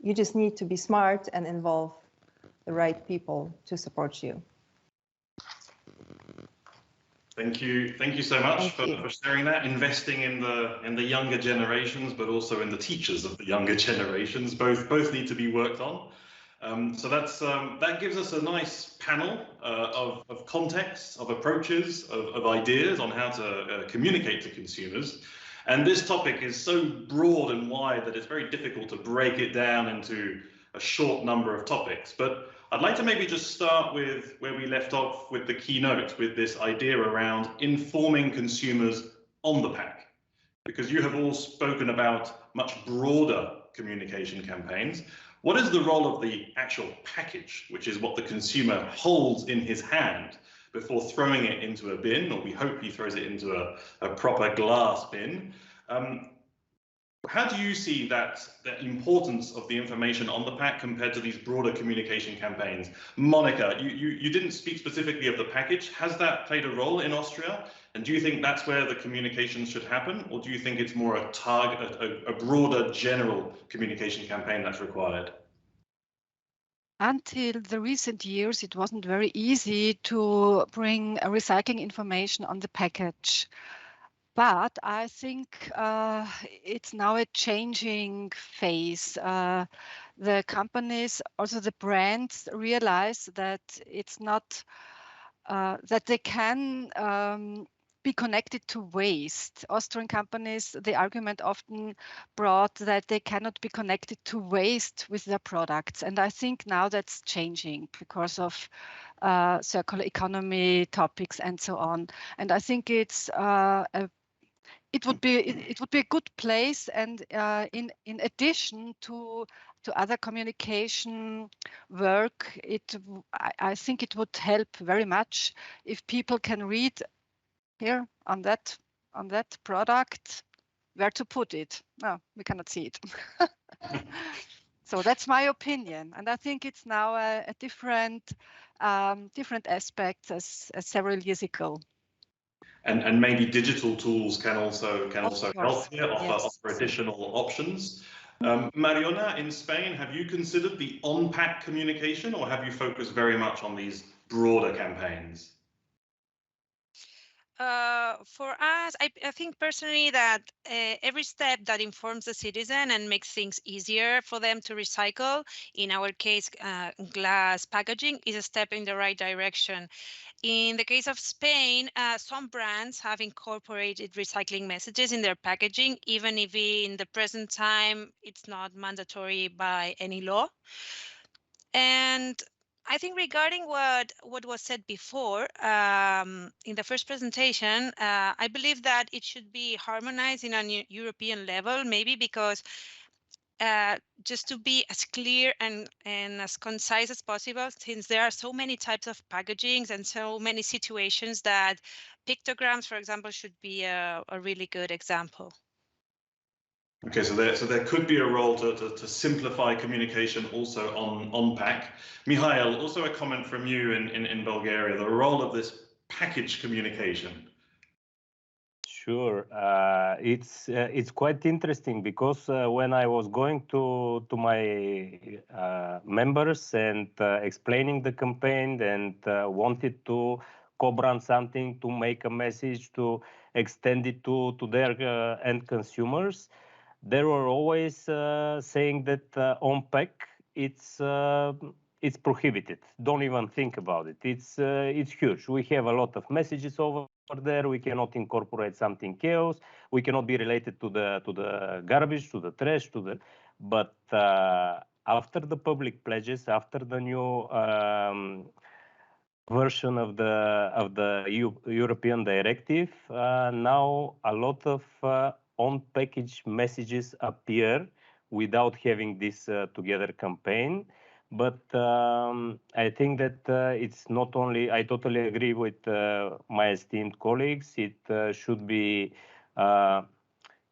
you just need to be smart and involve the right people to support you. Thank you so much for sharing that, investing in the younger generations, but also in the teachers of the younger generations. Both need to be worked on. So that gives us a nice panel of contexts, of approaches, of ideas on how to communicate to consumers. And this topic is so broad and wide that it's very difficult to break it down into a short number of topics. But I'd like to maybe just start with where we left off with the keynote, with this idea around informing consumers on the pack, because you have all spoken about much broader communication campaigns. What is the role of the actual package, which is what the consumer holds in his hand before throwing it into a bin, or we hope he throws it into a proper glass bin? How do you see that the importance of the information on the pack compared to these broader communication campaigns? Monika, you didn't speak specifically of the package. Has that played a role in Austria? And do you think that's where the communication should happen? Or do you think it's more a target, a broader general communication campaign that's required? Until the recent years, it wasn't very easy to bring recycling information on the package. But I think it's now a changing phase. The companies, also the brands, realize that it's not that they can be connected to waste. Austrian companies, the argument often brought that they cannot be connected to waste with their products. And I think now that's changing because of circular economy topics and so on. And I think it's it would be a good place, and in addition to other communication work, I think it would help very much if people can read here on that product where to put it. No, we cannot see it. So that's my opinion, and I think it's now a different aspect as several years ago. And maybe digital tools can also help here, yes. offer additional options. Mariona, in Spain, have you considered the on-pack communication, or have you focused very much on these broader campaigns? For us, I think personally that every step that informs the citizen and makes things easier for them to recycle, in our case, glass packaging, is a step in the right direction. In the case of Spain, some brands have incorporated recycling messages in their packaging, even if in the present time it's not mandatory by any law. And I think regarding what was said before in the first presentation, I believe that it should be harmonized in a European level, maybe because just to be as clear and as concise as possible, since there are so many types of packagings and so many situations, that pictograms, for example, should be a really good example. Okay, so there could be a role to simplify communication also on pack. Mihail, also a comment from you in Bulgaria, the role of this package communication. Sure, it's quite interesting because when I was going to my members and explaining the campaign and wanted to co-brand something, to make a message, to extend it to their end consumers, they were always saying that on pack it's prohibited. Don't even think about it. It's huge. We have a lot of messages over there. We cannot incorporate something else. We cannot be related to the garbage, to the trash, But after the public pledges, after the new version of the European directive, now a lot of on-package messages appear without having this together campaign. But I think that it's not only, I totally agree with my esteemed colleagues, it should be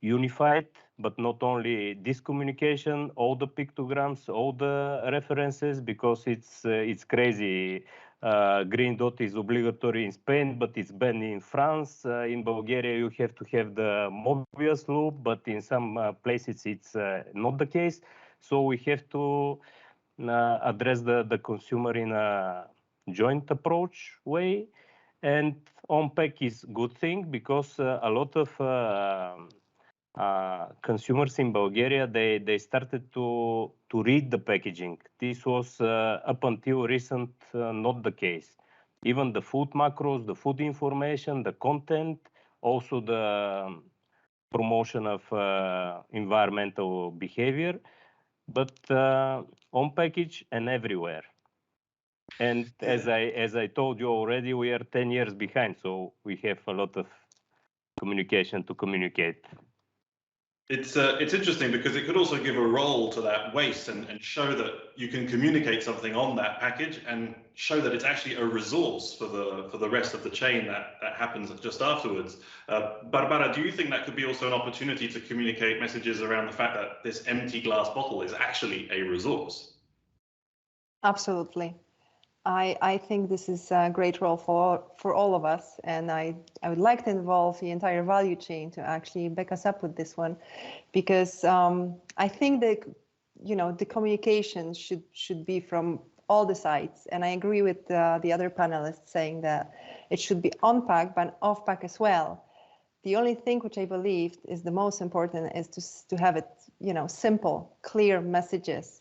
unified, but not only this communication, all the pictograms, all the references, because it's crazy. Green dot is obligatory in Spain, but it's banned in France. In Bulgaria, you have to have the Mobius loop, but in some places it's not the case. So we have to address the consumer in a joint approach way. And on-pack is good thing because a lot of consumers in Bulgaria, they started to read the packaging. This was up until recent not the case. Even the food macros, the food information, the content, also the promotion of environmental behavior. But on package and everywhere. And as I told you already, we are 10 years behind, so we have a lot of communication to communicate. It's interesting because it could also give a role to that waste and show that you can communicate something on that package and show that it's actually a resource for the rest of the chain that happens just afterwards. Barbara, do you think that could be also an opportunity to communicate messages around the fact that this empty glass bottle is actually a resource? Absolutely. I think this is a great role for all of us, and I would like to involve the entire value chain to actually back us up with this one, because I think that the communication should be from all the sides, and I agree with the other panelists saying that it should be on pack but off pack as well. The only thing which I believe is the most important is to have it simple, clear messages.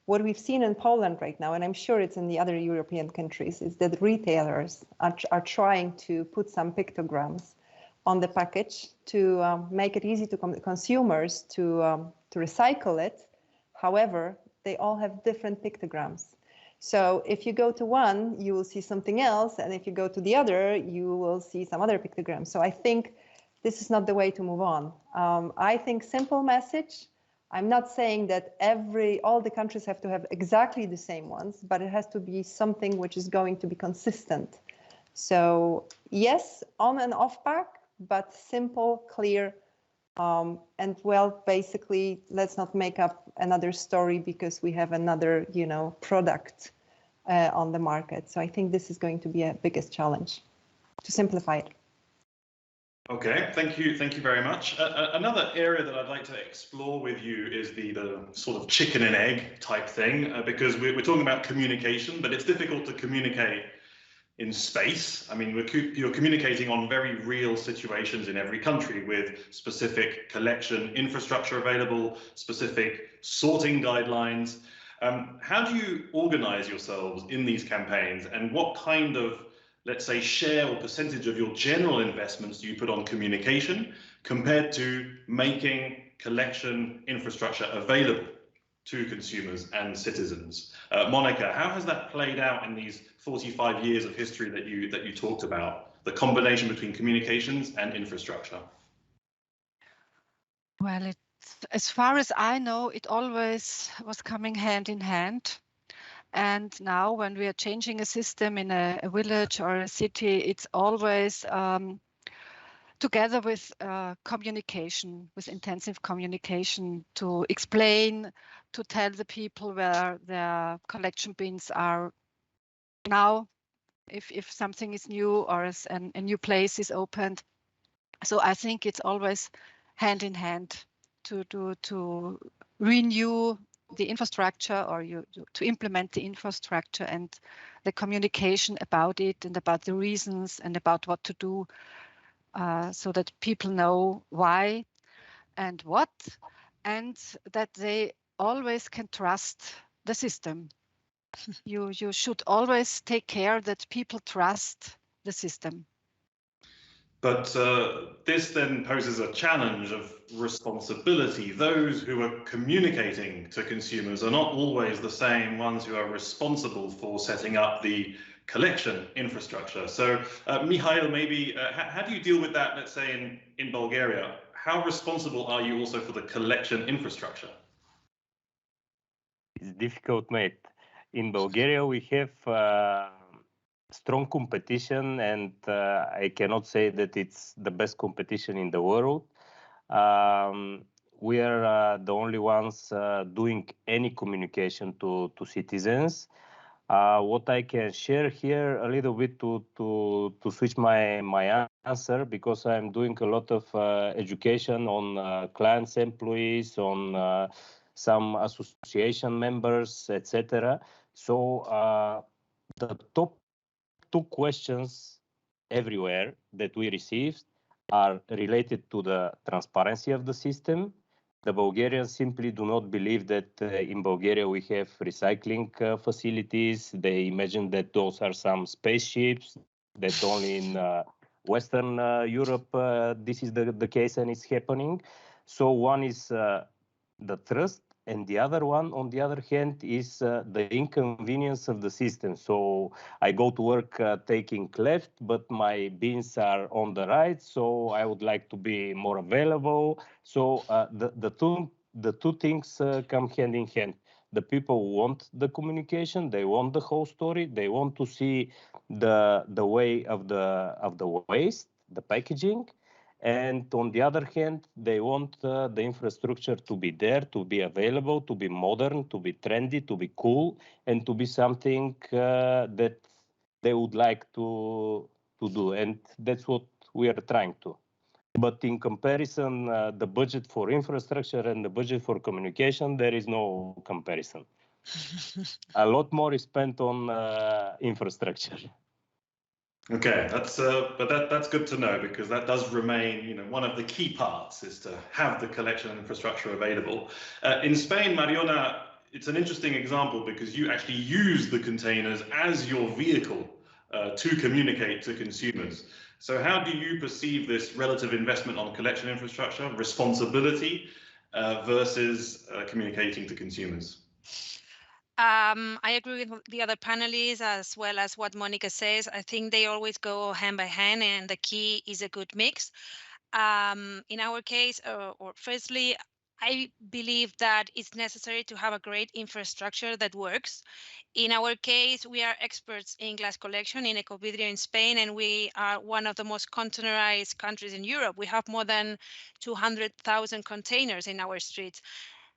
What we've seen in Poland right now, and I'm sure it's in the other European countries, is that retailers are trying to put some pictograms on the package to make it easy to consumers to recycle it. However, they all have different pictograms. So if you go to one, you will see something else, and if you go to the other, you will see some other pictograms. So I think this is not the way to move on. I think simple message. I'm not saying that all the countries have to have exactly the same ones, but it has to be something which is going to be consistent. So yes, on and off pack, but simple, clear, and well, basically, let's not make up another story because we have another, product on the market. So I think this is going to be a biggest challenge to simplify it. Okay, thank you very much. Another area that I'd like to explore with you is the sort of chicken and egg type thing, because we're talking about communication, but it's difficult to communicate in space. I mean, you're communicating on very real situations in every country with specific collection infrastructure available, specific sorting guidelines. How do you organize yourselves in these campaigns, and what kind of, let's say, share or percentage of your general investments do you put on communication compared to making collection infrastructure available to consumers and citizens? Monika, how has that played out in these 45 years of history that you talked about, the combination between communications and infrastructure? Well, as far as I know, it always was coming hand in hand. And now when we are changing a system in a village or a city, it's always together with communication, with intensive communication to explain, to tell the people where their collection bins are now, if something is new or a new place is opened. So I think it's always hand in hand to renew the infrastructure or to implement the infrastructure and the communication about it and about the reasons and about what to do, so that people know why and what, and that they always can trust the system. You should always take care that people trust the system. But this then poses a challenge of responsibility. Those who are communicating to consumers are not always the same ones who are responsible for setting up the collection infrastructure. So Mihail, maybe how do you deal with that, let's say in Bulgaria? How responsible are you also for the collection infrastructure? It's difficult, mate. In Bulgaria, we have strong competition, and I cannot say that it's the best competition in the world. We are the only ones doing any communication to citizens. What I can share here a little bit to switch my answer, because I'm doing a lot of education on clients, employees, on some association members, etc. So the top two questions everywhere that we received are related to the transparency of the system. The Bulgarians simply do not believe that in Bulgaria we have recycling facilities. They imagine that those are some spaceships, that only in Western Europe this is the case and it's happening. So one is the trust And the other one, on the other hand, is the inconvenience of the system. So I go to work taking left, but my bins are on the right. So I would like to be more available. So the two things come hand in hand. The people want the communication, they want the whole story, they want to see the way of the waste, the packaging. And on the other hand, they want the infrastructure to be there, to be available, to be modern, to be trendy, to be cool, and to be something that they would like to do. And that's what we are trying to. But in comparison, the budget for infrastructure and the budget for communication, there is no comparison. A lot more is spent on infrastructure. Okay, that's good to know, because that does remain, one of the key parts is to have the collection infrastructure available. In Spain, Mariona, it's an interesting example because you actually use the containers as your vehicle to communicate to consumers. So how do you perceive this relative investment on collection infrastructure, responsibility versus communicating to consumers? I agree with the other panelists as well as what Monika says. I think they always go hand by hand, and the key is a good mix. In our case, or firstly, I believe that it's necessary to have a great infrastructure that works. In our case, we are experts in glass collection in Ecovidrio in Spain, and we are one of the most containerized countries in Europe. We have more than 200,000 containers in our streets.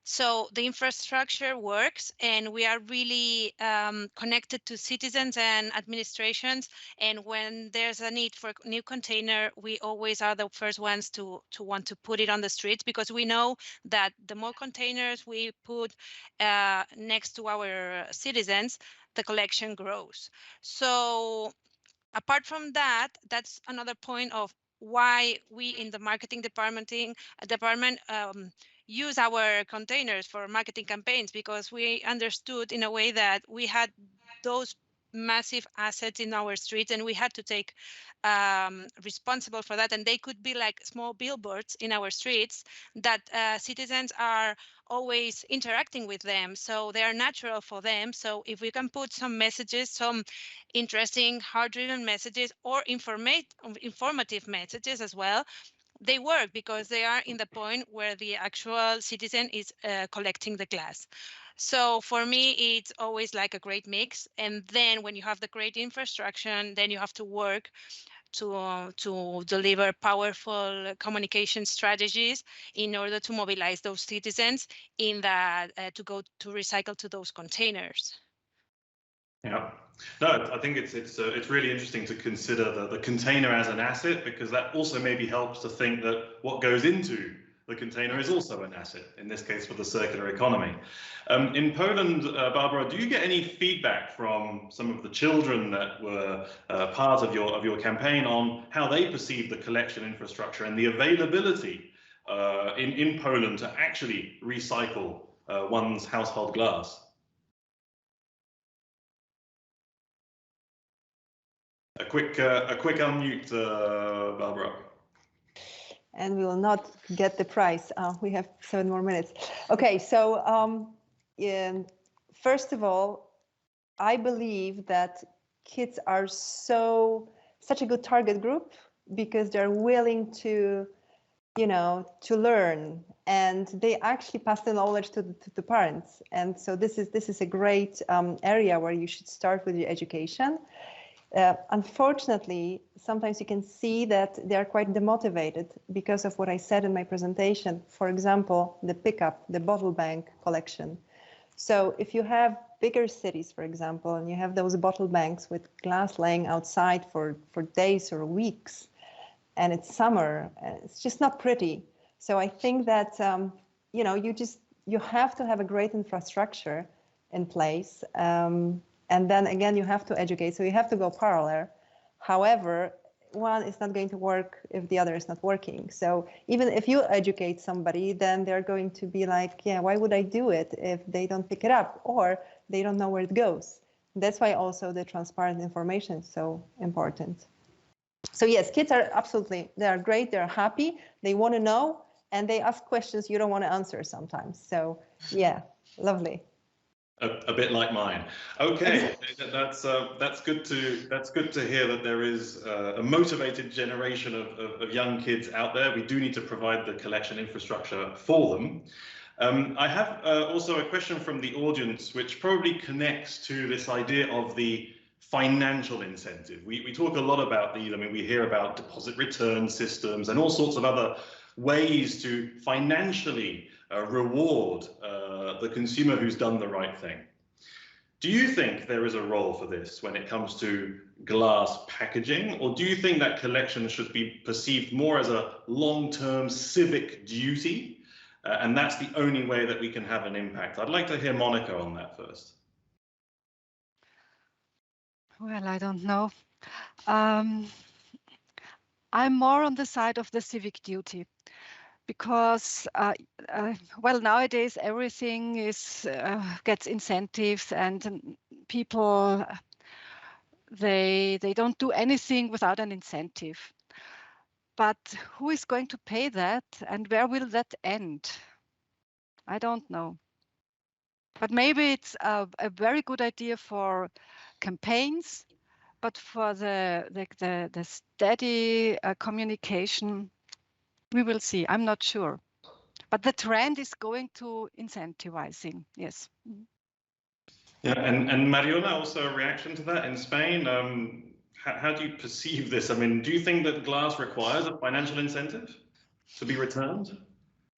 So the infrastructure works, and we are really connected to citizens and administrations. And when there's a need for a new container, we always are the first ones to want to put it on the streets, because we know that the more containers we put next to our citizens, the collection grows. So apart from that, that's another point of why we in the marketing department use our containers for marketing campaigns, because we understood in a way that we had those massive assets in our streets, and we had to take responsible for that. And they could be like small billboards in our streets that citizens are always interacting with them, so they are natural for them. So if we can put some messages, some interesting heart-driven messages, or informative messages as well, they work, because they are in the point where the actual citizen is collecting the glass. So for me, it's always like a great mix. And then when you have the great infrastructure, then you have to work to deliver powerful communication strategies in order to mobilize those citizens in that to go to recycle to those containers. Yeah, no, I think it's really interesting to consider the container as an asset, because that also maybe helps to think that what goes into the container is also an asset, in this case for the circular economy. In Poland, Barbara, do you get any feedback from some of the children that were part of your campaign on how they perceive the collection infrastructure and the availability in Poland to actually recycle one's household glass? A quick unmute, Barbara. And we will not get the prize. We have 7 more minutes. Okay, so first of all, I believe that kids are such a good target group, because they're willing to, to learn, and they actually pass the knowledge to the parents. And so this is a great area where you should start with your education. Unfortunately, sometimes you can see that they are quite demotivated because of what I said in my presentation. For example, the pickup, the bottle bank collection. So if you have bigger cities, for example, and you have those bottle banks with glass laying outside for days or weeks, and it's summer, it's just not pretty. So I think that, you have to have a great infrastructure in place. And then again, you have to educate, so you have to go parallel. However, one is not going to work if the other is not working. So even if you educate somebody, then they're going to be like, yeah, why would I do it if they don't pick it up, or they don't know where it goes? That's why also the transparent information is so important. So yes, kids are absolutely, they are great, they're happy, they want to know, and they ask questions you don't want to answer sometimes. So yeah, lovely. A bit like mine. Okay, that's good to hear that there is a motivated generation of young kids out there. We do need to provide the collection infrastructure for them. I have also a question from the audience, which probably connects to this idea of the financial incentive. We talk a lot about these. I mean, we hear about deposit return systems and all sorts of other ways to financially reward the consumer who's done the right thing. Do you think there is a role for this when it comes to glass packaging, or do you think that collection should be perceived more as a long-term civic duty, and that's the only way that we can have an impact? I'd like to hear Monika on that first. Well, I don't know. I'm more on the side of the civic duty, because well, nowadays everything is gets incentives, and people they don't do anything without an incentive. But who is going to pay that, and where will that end? I don't know. But maybe it's a very good idea for campaigns, but for the steady communication, we will see. I'm not sure. But the trend is going to incentivizing, yes. Yeah, and Mariona, also a reaction to that in Spain. How do you perceive this? I mean, do you think that glass requires a financial incentive to be returned?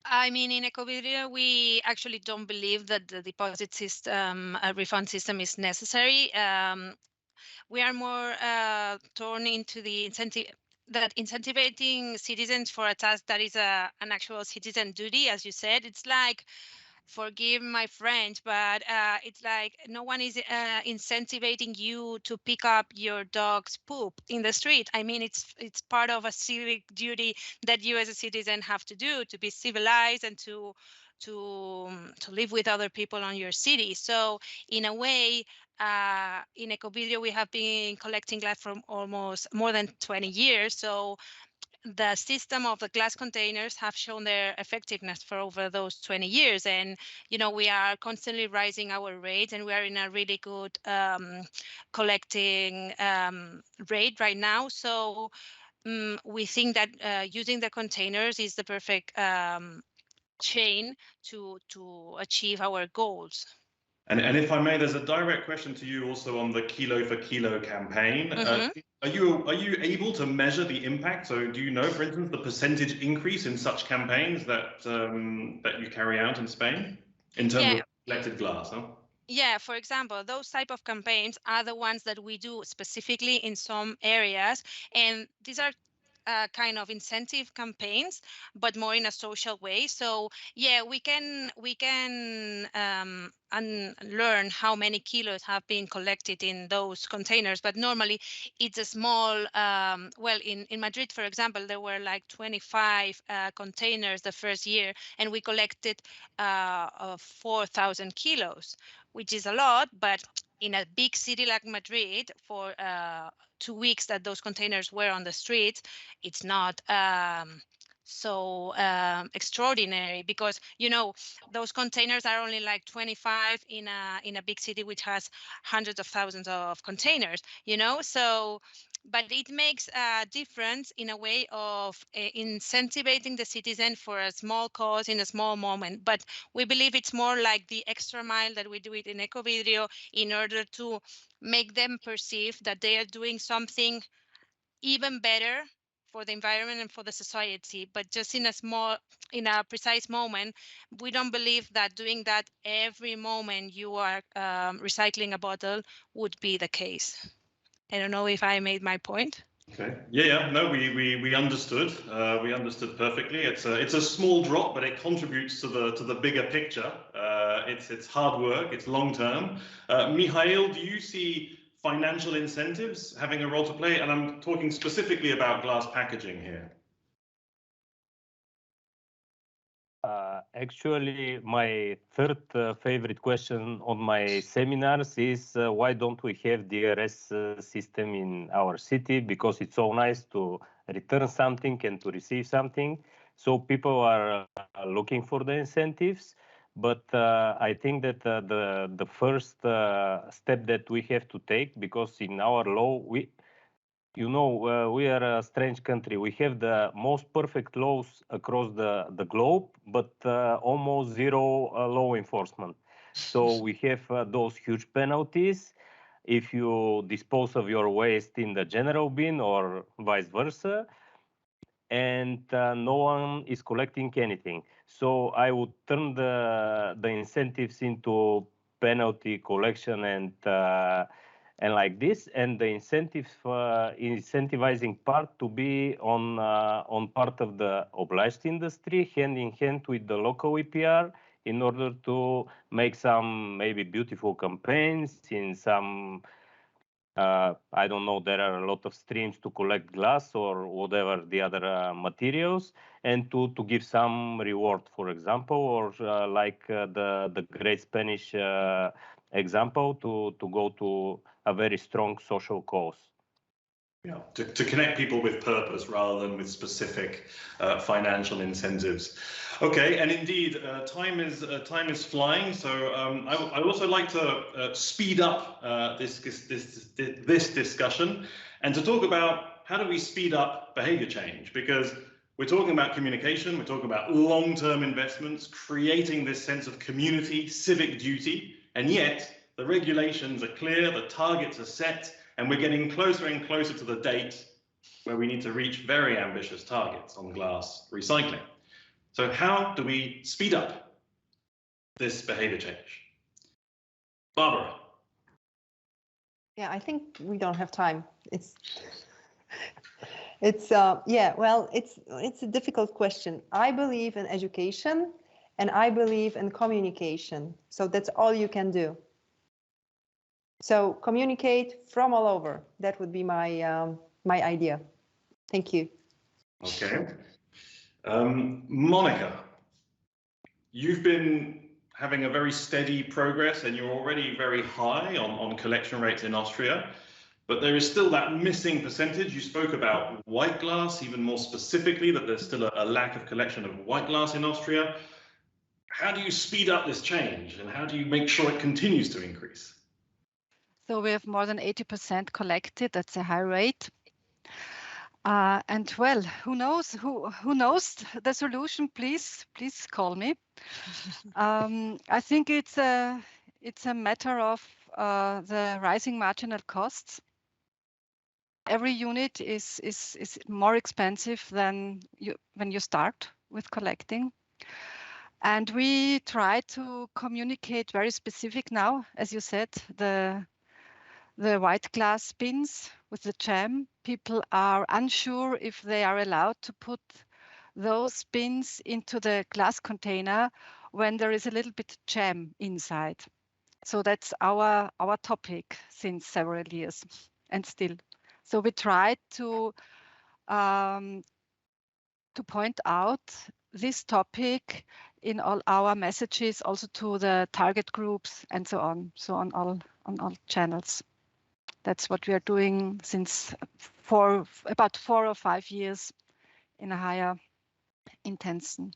I mean, in Ecovidrio, we actually don't believe that the deposit system, a refund system, is necessary. We are more torn into the incentive that incentivizing citizens for a task that is an actual citizen duty, as you said. It's like, forgive my French, but it's like no one is incentivizing you to pick up your dog's poop in the street. I mean, it's part of a civic duty that you as a citizen have to do, to be civilized and to live with other people on your city. So in a way, in Ecovidrio, we have been collecting glass for almost more than 20 years. So the system of the glass containers have shown their effectiveness for over those 20 years. And, you know, we are constantly rising our rates, and we are in a really good collecting rate right now. So we think that using the containers is the perfect chain to achieve our goals. And if I may, there's a direct question to you also on the Kilo for Kilo campaign. Are you able to measure the impact? So do you know, for instance, the percentage increase in such campaigns that that you carry out in Spain in terms of collected glass? Huh? Yeah, for example, those type of campaigns are the ones that we do specifically in some areas, and these are kind of incentive campaigns, but more in a social way. So yeah, we can learn how many kilos have been collected in those containers, but normally it's a small, well, in Madrid, for example, there were like 25 containers the first year, and we collected 4,000 kilos, which is a lot, but in a big city like Madrid, for 2 weeks that those containers were on the streets, it's not so extraordinary, because, you know, those containers are only like 25 in a big city which has hundreds of thousands of containers, you know. So but it makes a difference in a way of incentivizing the citizen for a small cause in a small moment. But we believe it's more like the extra mile that we do it in Ecovidrio, in order to make them perceive that they are doing something even better for the environment and for the society, but just in a precise moment. We don't believe that doing that every moment you are recycling a bottle would be the case. I don't know if I made my point. Okay. Yeah. No, we understood. We understood perfectly. It's a small drop, but it contributes to the bigger picture. It's hard work. It's long term. Mihail, do you see financial incentives having a role to play? And I'm talking specifically about glass packaging here. Actually, my third favorite question on my seminars is why don't we have DRS system in our city? Because it's so nice to return something and to receive something. So people are looking for the incentives, but I think that the first step that we have to take, because in our law, we are a strange country. We have the most perfect laws across the globe, but almost zero law enforcement. So we have those huge penalties if you dispose of your waste in the general bin or vice versa, and no one is collecting anything. So I would turn the incentives into penalty collection and like this, and the incentivizing part to be on part of the obliged industry, hand in hand with the local EPR, in order to make some maybe beautiful campaigns in some I don't know, there are a lot of streams to collect glass or whatever the other materials, and to give some reward, for example, or like the great Spanish example, to go to a very strong social cause. Yeah, to connect people with purpose rather than with specific financial incentives. Okay, and indeed, time is flying. So I would also like to speed up this discussion and to talk about how do we speed up behavior change, because we're talking about communication, we're talking about long-term investments, creating this sense of community, civic duty, and yet the regulations are clear, the targets are set, and we're getting closer and closer to the date where we need to reach very ambitious targets on glass recycling. So how do we speed up this behavior change? Barbara. Yeah, I think we don't have time. Yeah, well, it's a difficult question. I believe in education and I believe in communication. So that's all you can do. So communicate from all over. That would be my my idea. Thank you. Okay. Monika, you've been having a very steady progress and you're already very high on collection rates in Austria, but there is still that missing percentage. You spoke about white glass, even more specifically, that there's still a lack of collection of white glass in Austria. How do you speed up this change and how do you make sure it continues to increase? So we have more than 80% collected. That's a high rate. And well, who knows? Who knows the solution? Please call me. I think it's a matter of the rising marginal costs. Every unit is more expensive than when you start with collecting. And we try to communicate very specific now, as you said, the white glass bins with the jam. People are unsure if they are allowed to put those bins into the glass container when there is a little bit jam inside. So that's our topic since several years and still. So we try to point out this topic in all our messages, also to the target groups and so on. So on all channels. That's what we are doing since about 4 or 5 years in a higher intention.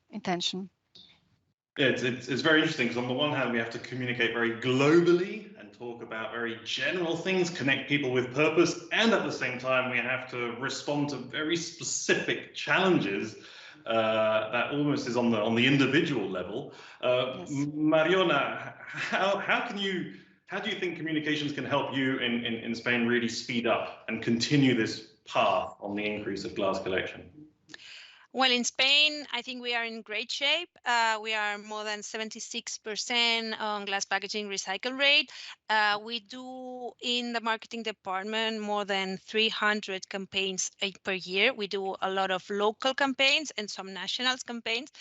Yeah, it's very interesting because on the one hand, we have to communicate very globally and talk about very general things, connect people with purpose, and at the same time, we have to respond to very specific challenges that almost is on the individual level. Yes. Mariona, how do you think communications can help you in Spain really speed up and continue this path on the increase of glass collection? Well, in Spain, I think we are in great shape. We are more than 76% on glass packaging recycle rate. We do in the marketing department more than 300 campaigns per year. We do a lot of local campaigns and some national campaigns.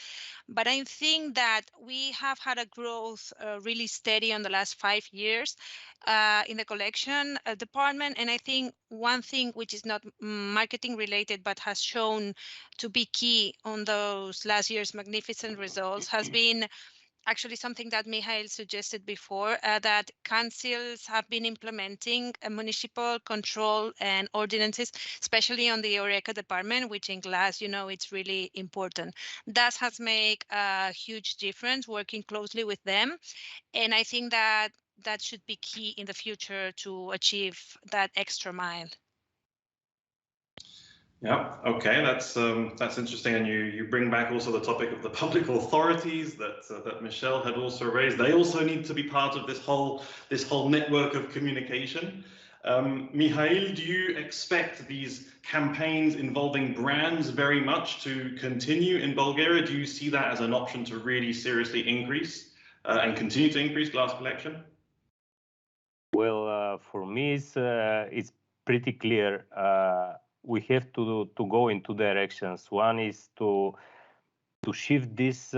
But I think that we have had a growth really steady on the last 5 years in the collection department. And I think one thing which is not marketing related, but has shown to be key on those last year's magnificent results has been actually something that Mihail suggested before, that councils have been implementing a municipal control and ordinances, especially on the Eureka department, which in Glas, you know, it's really important. That has made a huge difference working closely with them. And I think that that should be key in the future to achieve that extra mile. Yeah, okay, that's interesting, and you bring back also the topic of the public authorities that Michelle had also raised. They also need to be part of this whole network of communication. Mihail, do you expect these campaigns involving brands very much to continue in Bulgaria? Do you see that as an option to really seriously increase and continue to increase glass collection? Well, for me, it's pretty clear. We have to go in two directions. One is to shift this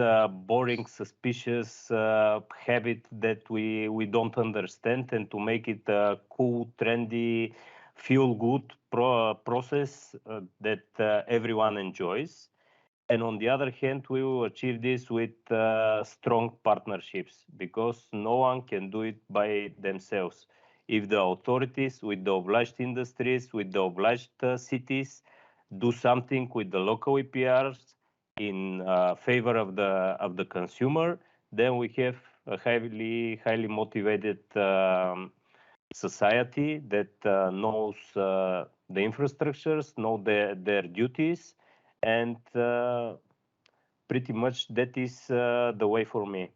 boring, suspicious habit that we don't understand, and to make it a cool, trendy, feel-good process that everyone enjoys. And on the other hand, we will achieve this with strong partnerships, because no one can do it by themselves. If the authorities, with the obliged industries, with the obliged cities, do something with the local EPRs in favor of the consumer, then we have a highly motivated society that knows the infrastructures, know their duties, and pretty much that is the way for me,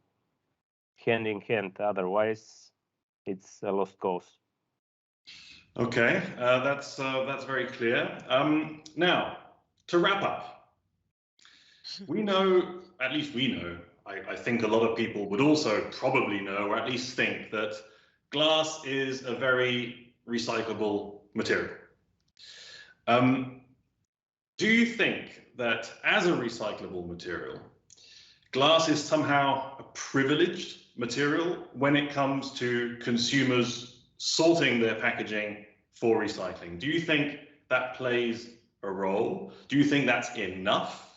hand in hand. Otherwise, it's a lost cause. Okay, that's very clear. Now, to wrap up, we know, at least we know, I think a lot of people would also probably know, or at least think, that glass is a very recyclable material. Do you think that as a recyclable material, glass is somehow a privileged material when it comes to consumers sorting their packaging for recycling? Do you think that plays a role? Do you think that's enough?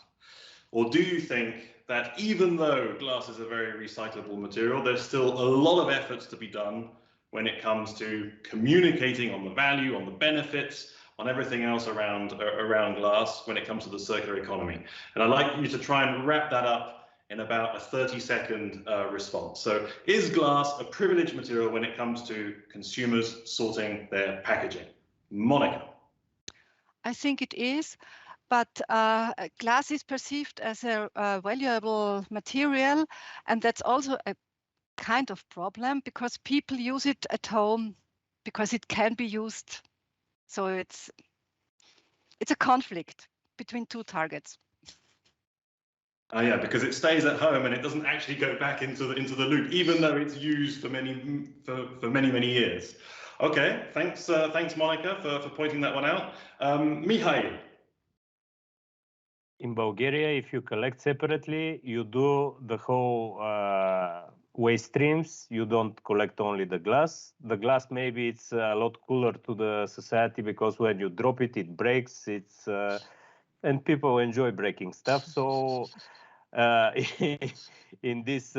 Or do you think that even though glass is a very recyclable material, there's still a lot of efforts to be done when it comes to communicating on the value, on the benefits, on everything else around glass when it comes to the circular economy? And I'd like you to try and wrap that up in about a 30-second response. So, is glass a privileged material when it comes to consumers sorting their packaging? Monika. I think it is, but glass is perceived as a valuable material, and that's also a kind of problem because people use it at home because it can be used. So it's a conflict between two targets. Yeah, because it stays at home and it doesn't actually go back into the loop, even though it's used for many years. Okay, thanks Monika for pointing that one out. Mihail. In Bulgaria, if you collect separately, you do the whole waste streams. You don't collect only the glass. The glass, maybe it's a lot cooler to the society because when you drop it, it breaks. And people enjoy breaking stuff. So in this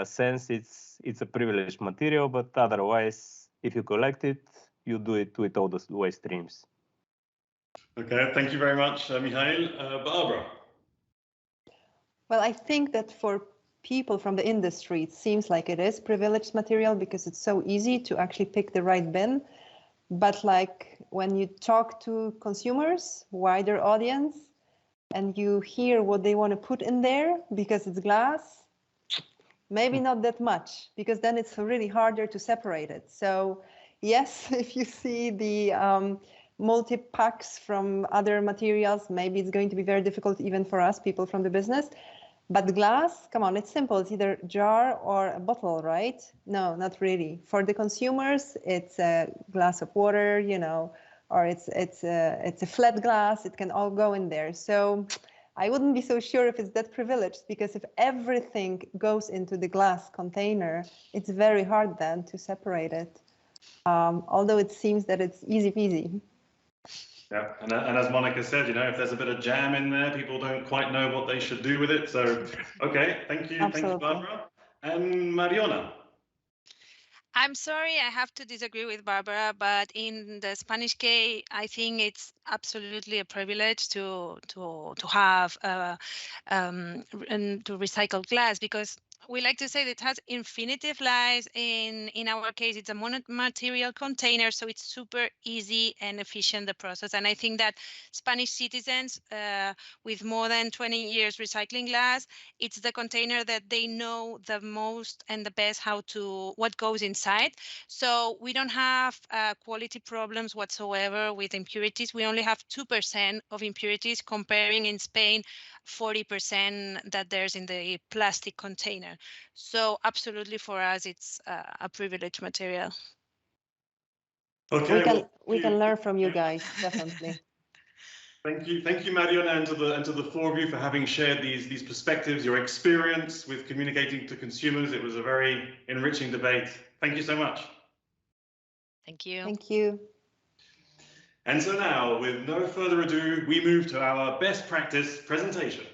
sense, it's a privileged material. But otherwise, if you collect it, you do it with all the waste streams. Okay, thank you very much, Mihail. Barbara. Well, I think that for people from the industry, it seems like it is privileged material because it's so easy to actually pick the right bin. But like when you talk to consumers, wider audience, and you hear what they want to put in there because it's glass, maybe not that much, because then it's really harder to separate it. So yes, if you see the multi-packs from other materials, maybe it's going to be very difficult even for us, people from the business. But glass, come on, it's simple. It's either jar or a bottle, right? No, not really. For the consumers, it's a glass of water, you know, or it's a flat glass. It can all go in there. So I wouldn't be so sure if it's that privileged, because if everything goes into the glass container, it's very hard then to separate it. Although it seems that it's easy peasy. Yeah, and as Monika said, you know, if there's a bit of jam in there, people don't quite know what they should do with it. So, okay, thank you, Barbara. And Mariona. I'm sorry, I have to disagree with Barbara, but in the Spanish case, I think it's absolutely a privilege to have and to recycle glass, because we like to say that it has infinitive lives. In our case, it's a mono-material container, so it's super easy and efficient, the process. And I think that Spanish citizens with more than 20 years recycling glass, it's the container that they know the most and the best what goes inside. So we don't have quality problems whatsoever with impurities. We only have 2% of impurities, comparing in Spain 40% that there's in the plastic container. So absolutely, for us, it's a privileged material. Okay, we can learn from you guys, definitely. Thank you, Mariona, and to the four of you for having shared these perspectives, your experience with communicating to consumers. It was a very enriching debate. Thank you so much. Thank you. Thank you. And so now, with no further ado, we move to our best practice presentation.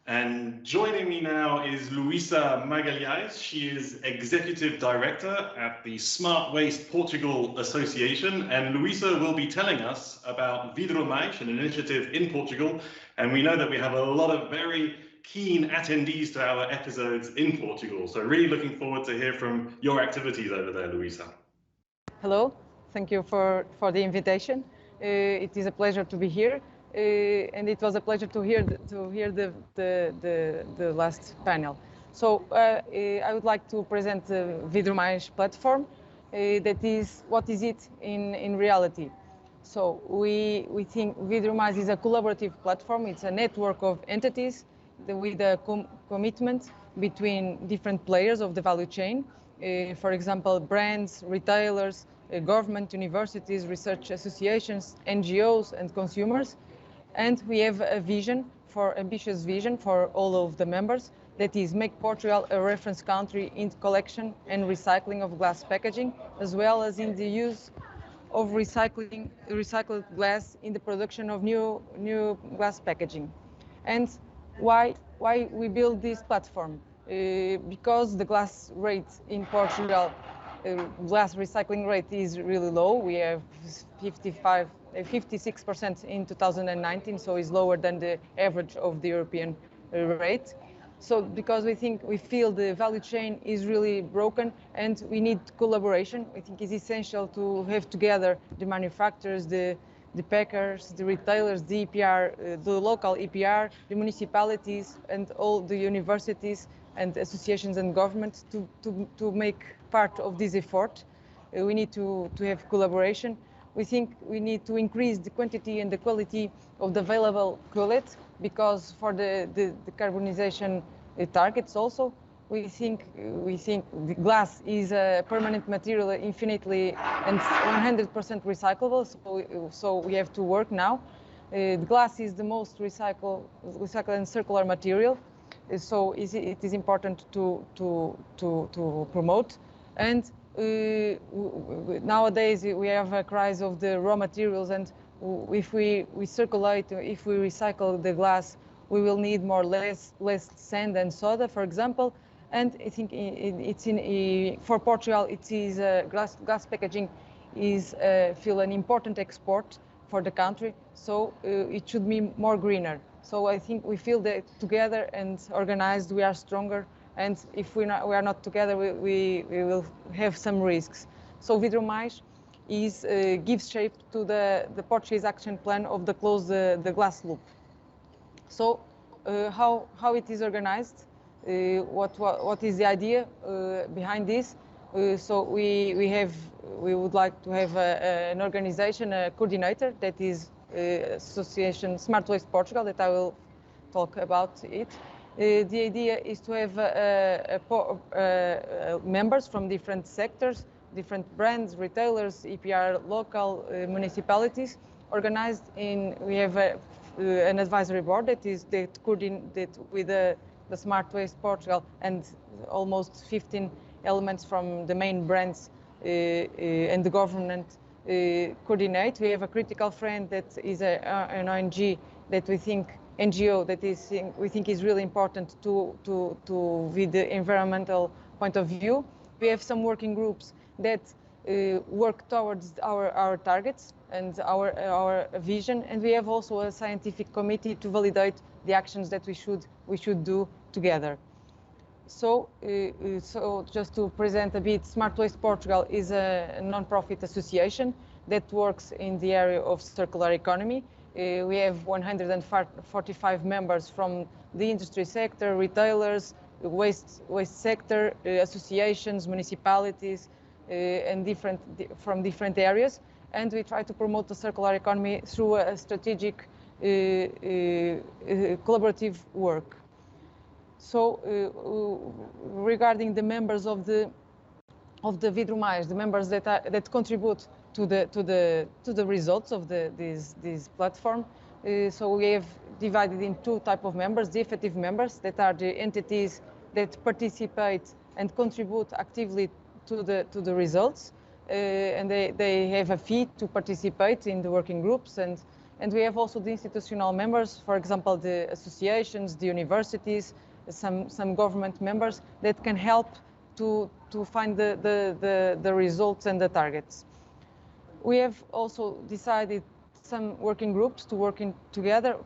And joining me now is Luisa Magalhães. She is Executive Director at the Smart Waste Portugal Association. And Luisa will be telling us about Vidro Mais, an initiative in Portugal. And we know that we have a lot of very keen attendees to our episodes in Portugal. So really looking forward to hear from your activities over there, Luisa. Hello, thank you for the invitation. It is a pleasure to be here. And it was a pleasure to hear the last panel. So I would like to present the Vidro Mais platform. That is, what is it in reality? So we think Vidro Mais is a collaborative platform. It's a network of entities with a commitment between different players of the value chain. For example, brands, retailers, government, universities, research associations, NGOs, and consumers. And we have a ambitious vision for all of the members, that is make Portugal a reference country in collection and recycling of glass packaging, as well as in the use of recycled glass in the production of new glass packaging. And why we build this platform? Because the glass rate in Portugal, glass recycling rate is really low. We have 56% in 2019, so it's lower than the average of the European rate. So because we feel the value chain is really broken and we need collaboration. I think it's essential to have together the manufacturers, the packers, the retailers, the EPR, the local EPR, the municipalities, and all the universities and associations and governments to make part of this effort. We need to have collaboration. We think we need to increase the quantity and the quality of the available cullet, because for the decarbonization targets also, we think the glass is a permanent material, infinitely and 100% recyclable. So we have to work now. The glass is the most recycled and circular material, so it is important to promote. And nowadays we have a crisis of the raw materials, and if we circulate, if we recycle the glass, we will need less sand and soda, for example. And I think for Portugal, it is glass packaging is feel an important export for the country, so it should be more greener. So I think we feel that together and organized, we are stronger. And if we are not together, we will have some risks. So Vidro Mais gives shape to the Portuguese action plan of the close the glass loop. So how it is organized? What is the idea behind this? So we would like to have an organization, a coordinator, that is Association Smart Waste Portugal, that I will talk about it. The idea is to have members from different sectors, different brands, retailers, EPR, local municipalities, organized in, we have an advisory board that coordinates with the Smart Waste Portugal and almost 15 elements from the main brands and the government coordinate. We have a critical friend that is an ONG that we think, NGO that we think is really important with the environmental point of view. We have some working groups that work towards our targets and our vision, and we have also a scientific committee to validate the actions that we should do together. So just to present a bit, Smart Waste Portugal is a non-profit association that works in the area of circular economy. We have 145 members from the industry sector, retailers, waste sector, associations, municipalities, and from different areas. And we try to promote the circular economy through a strategic collaborative work. So regarding the members of the Vidro Mais, the members that contribute to the results of this platform, so we have divided in two types of members: the effective members, that are the entities that participate and contribute actively to the results, and they have a fee to participate in the working groups, and we have also the institutional members, for example, the associations, the universities, some government members that can help to find the results and the targets. We have also decided some working groups to work together.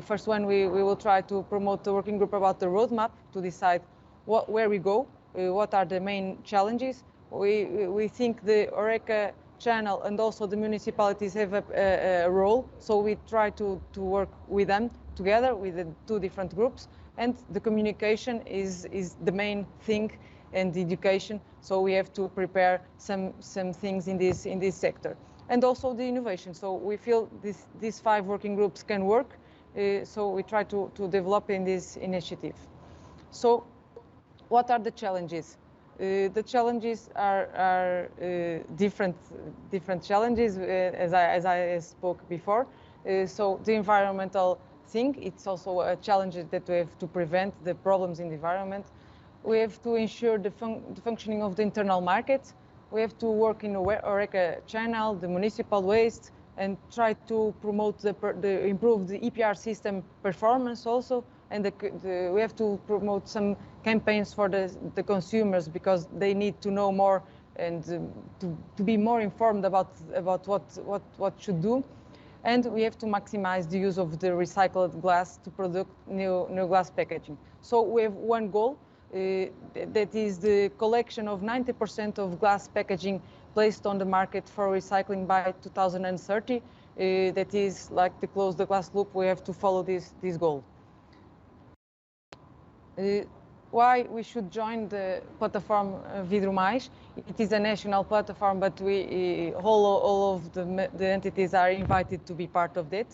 First one, we will try to promote the working group about the roadmap to decide where we go, what are the main challenges. We think the HoReCa channel and also the municipalities have a role, so we try to work with them together with the two different groups. And the communication is the main thing, and the education. So we have to prepare some things in this sector, and also the innovation. So we feel these 5 working groups can work. So we try to develop in this initiative. So what are the challenges? The challenges are different challenges, as I spoke before. So the environmental thing, it's also a challenge that we have to prevent the problems in the environment. We have to ensure the functioning of the internal market. We have to work in the HoReCa channel, the municipal waste, and try to promote improve the EPR system performance also. And we have to promote some campaigns for the consumers, because they need to know more and to be more informed about what should do. And we have to maximize the use of the recycled glass to produce new glass packaging. So we have one goal, that is the collection of 90% of glass packaging placed on the market for recycling by 2030. That is like to close the glass loop. We have to follow this goal. Why we should join the platform Vidro Mais? It is a national platform, but all of the entities are invited to be part of that.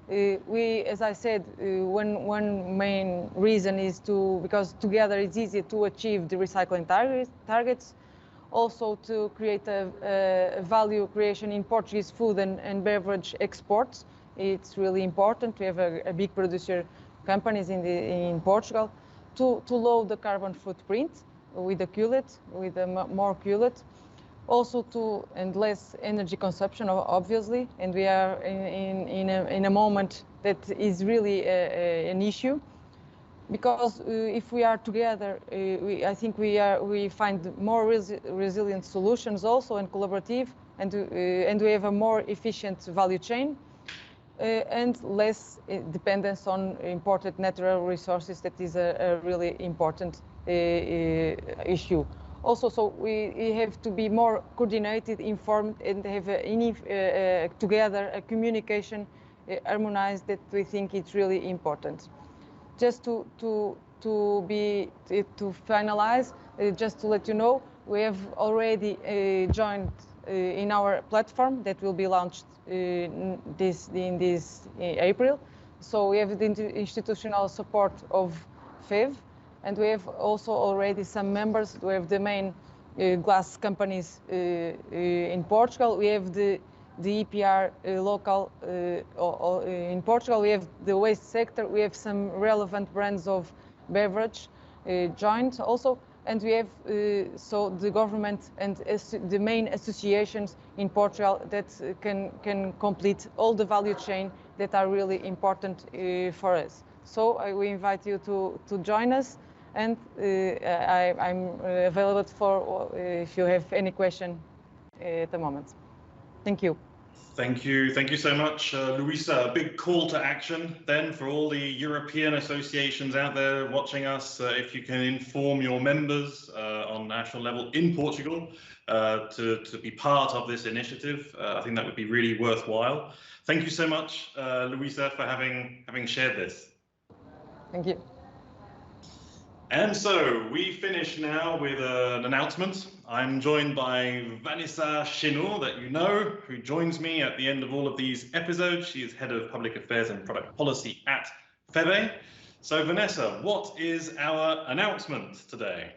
As I said, one main reason is because together it's easier to achieve the recycling targets. Also to create a value creation in Portuguese food and beverage exports. It's really important. We have a big producer companies in Portugal. To lower the carbon footprint with the cullet, with more cullet. Also and less energy consumption, obviously. And we are in a moment that is really an issue, because if we are together, I think we find more resilient solutions also, and collaborative, and we have a more efficient value chain. And less dependence on imported natural resources. That is a really important issue. Also, so we have to be more coordinated, informed, and have together a communication harmonized, that we think it's really important. Just to finalize, just to let you know, we have already joined in our platform that will be launched in this April. So we have the institutional support of FEV, and we have also already some members. We have the main glass companies in Portugal. We have the the EPR local. In Portugal, we have the waste sector. We have some relevant brands of beverage joined also, and we have so the government and the main associations in Portugal that can complete all the value chain that are really important for us. So we invite you to join us, and I'm available for if you have any question at the moment. Thank you. Thank you so much, Luisa. A big call to action then for all the European associations out there watching us. If you can inform your members on national level in Portugal to be part of this initiative, I think that would be really worthwhile. Thank you so much, Luisa, for having shared this. Thank you. And so we finish now with an announcement. I'm joined by Vanessa Chenot, that you know, who joins me at the end of all of these episodes. She is Head of Public Affairs and Product Policy at Piber. So Vanessa, what is our announcement today?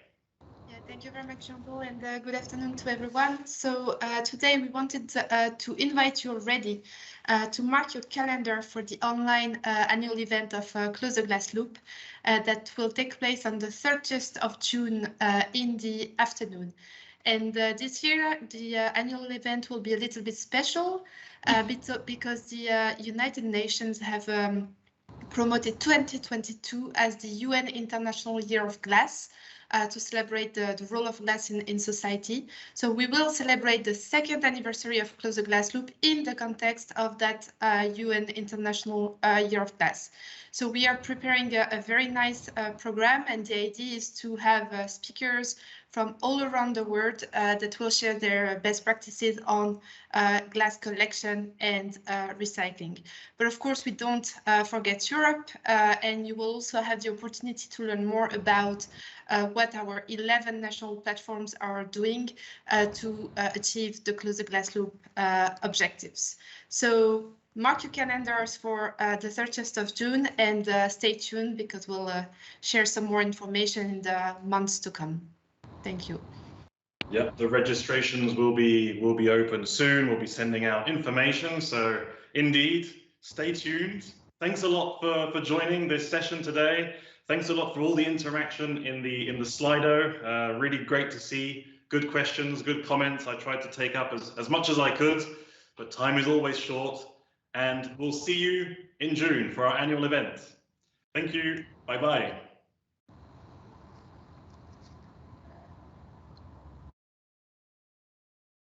Yeah, thank you very much, Jean-Paul, and good afternoon to everyone. So today we wanted to invite you already to mark your calendar for the online annual event of Close the Glass Loop that will take place on the 30th of June in the afternoon. And this year, the annual event will be a little bit special because the United Nations have promoted 2022 as the UN International Year of Glass to celebrate the role of glass in society. So we will celebrate the 2nd anniversary of Close the Glass Loop in the context of that UN International Year of Glass. So we are preparing a very nice program, and the idea is to have speakers from all around the world that will share their best practices on glass collection and recycling. But of course, we don't forget Europe, and you will also have the opportunity to learn more about what our 11 national platforms are doing to achieve the Close the Glass Loop objectives. So mark your calendars for the 30th of June, and stay tuned because we'll share some more information in the months to come. Thank you. Yep, the registrations will be open soon. We'll be sending out information. So indeed, stay tuned. Thanks a lot for joining this session today. Thanks a lot for all the interaction in the Slido. Really great to see. Good questions, good comments. I tried to take up as much as I could, but time is always short. And we'll see you in June for our annual event. Thank you. Bye-bye.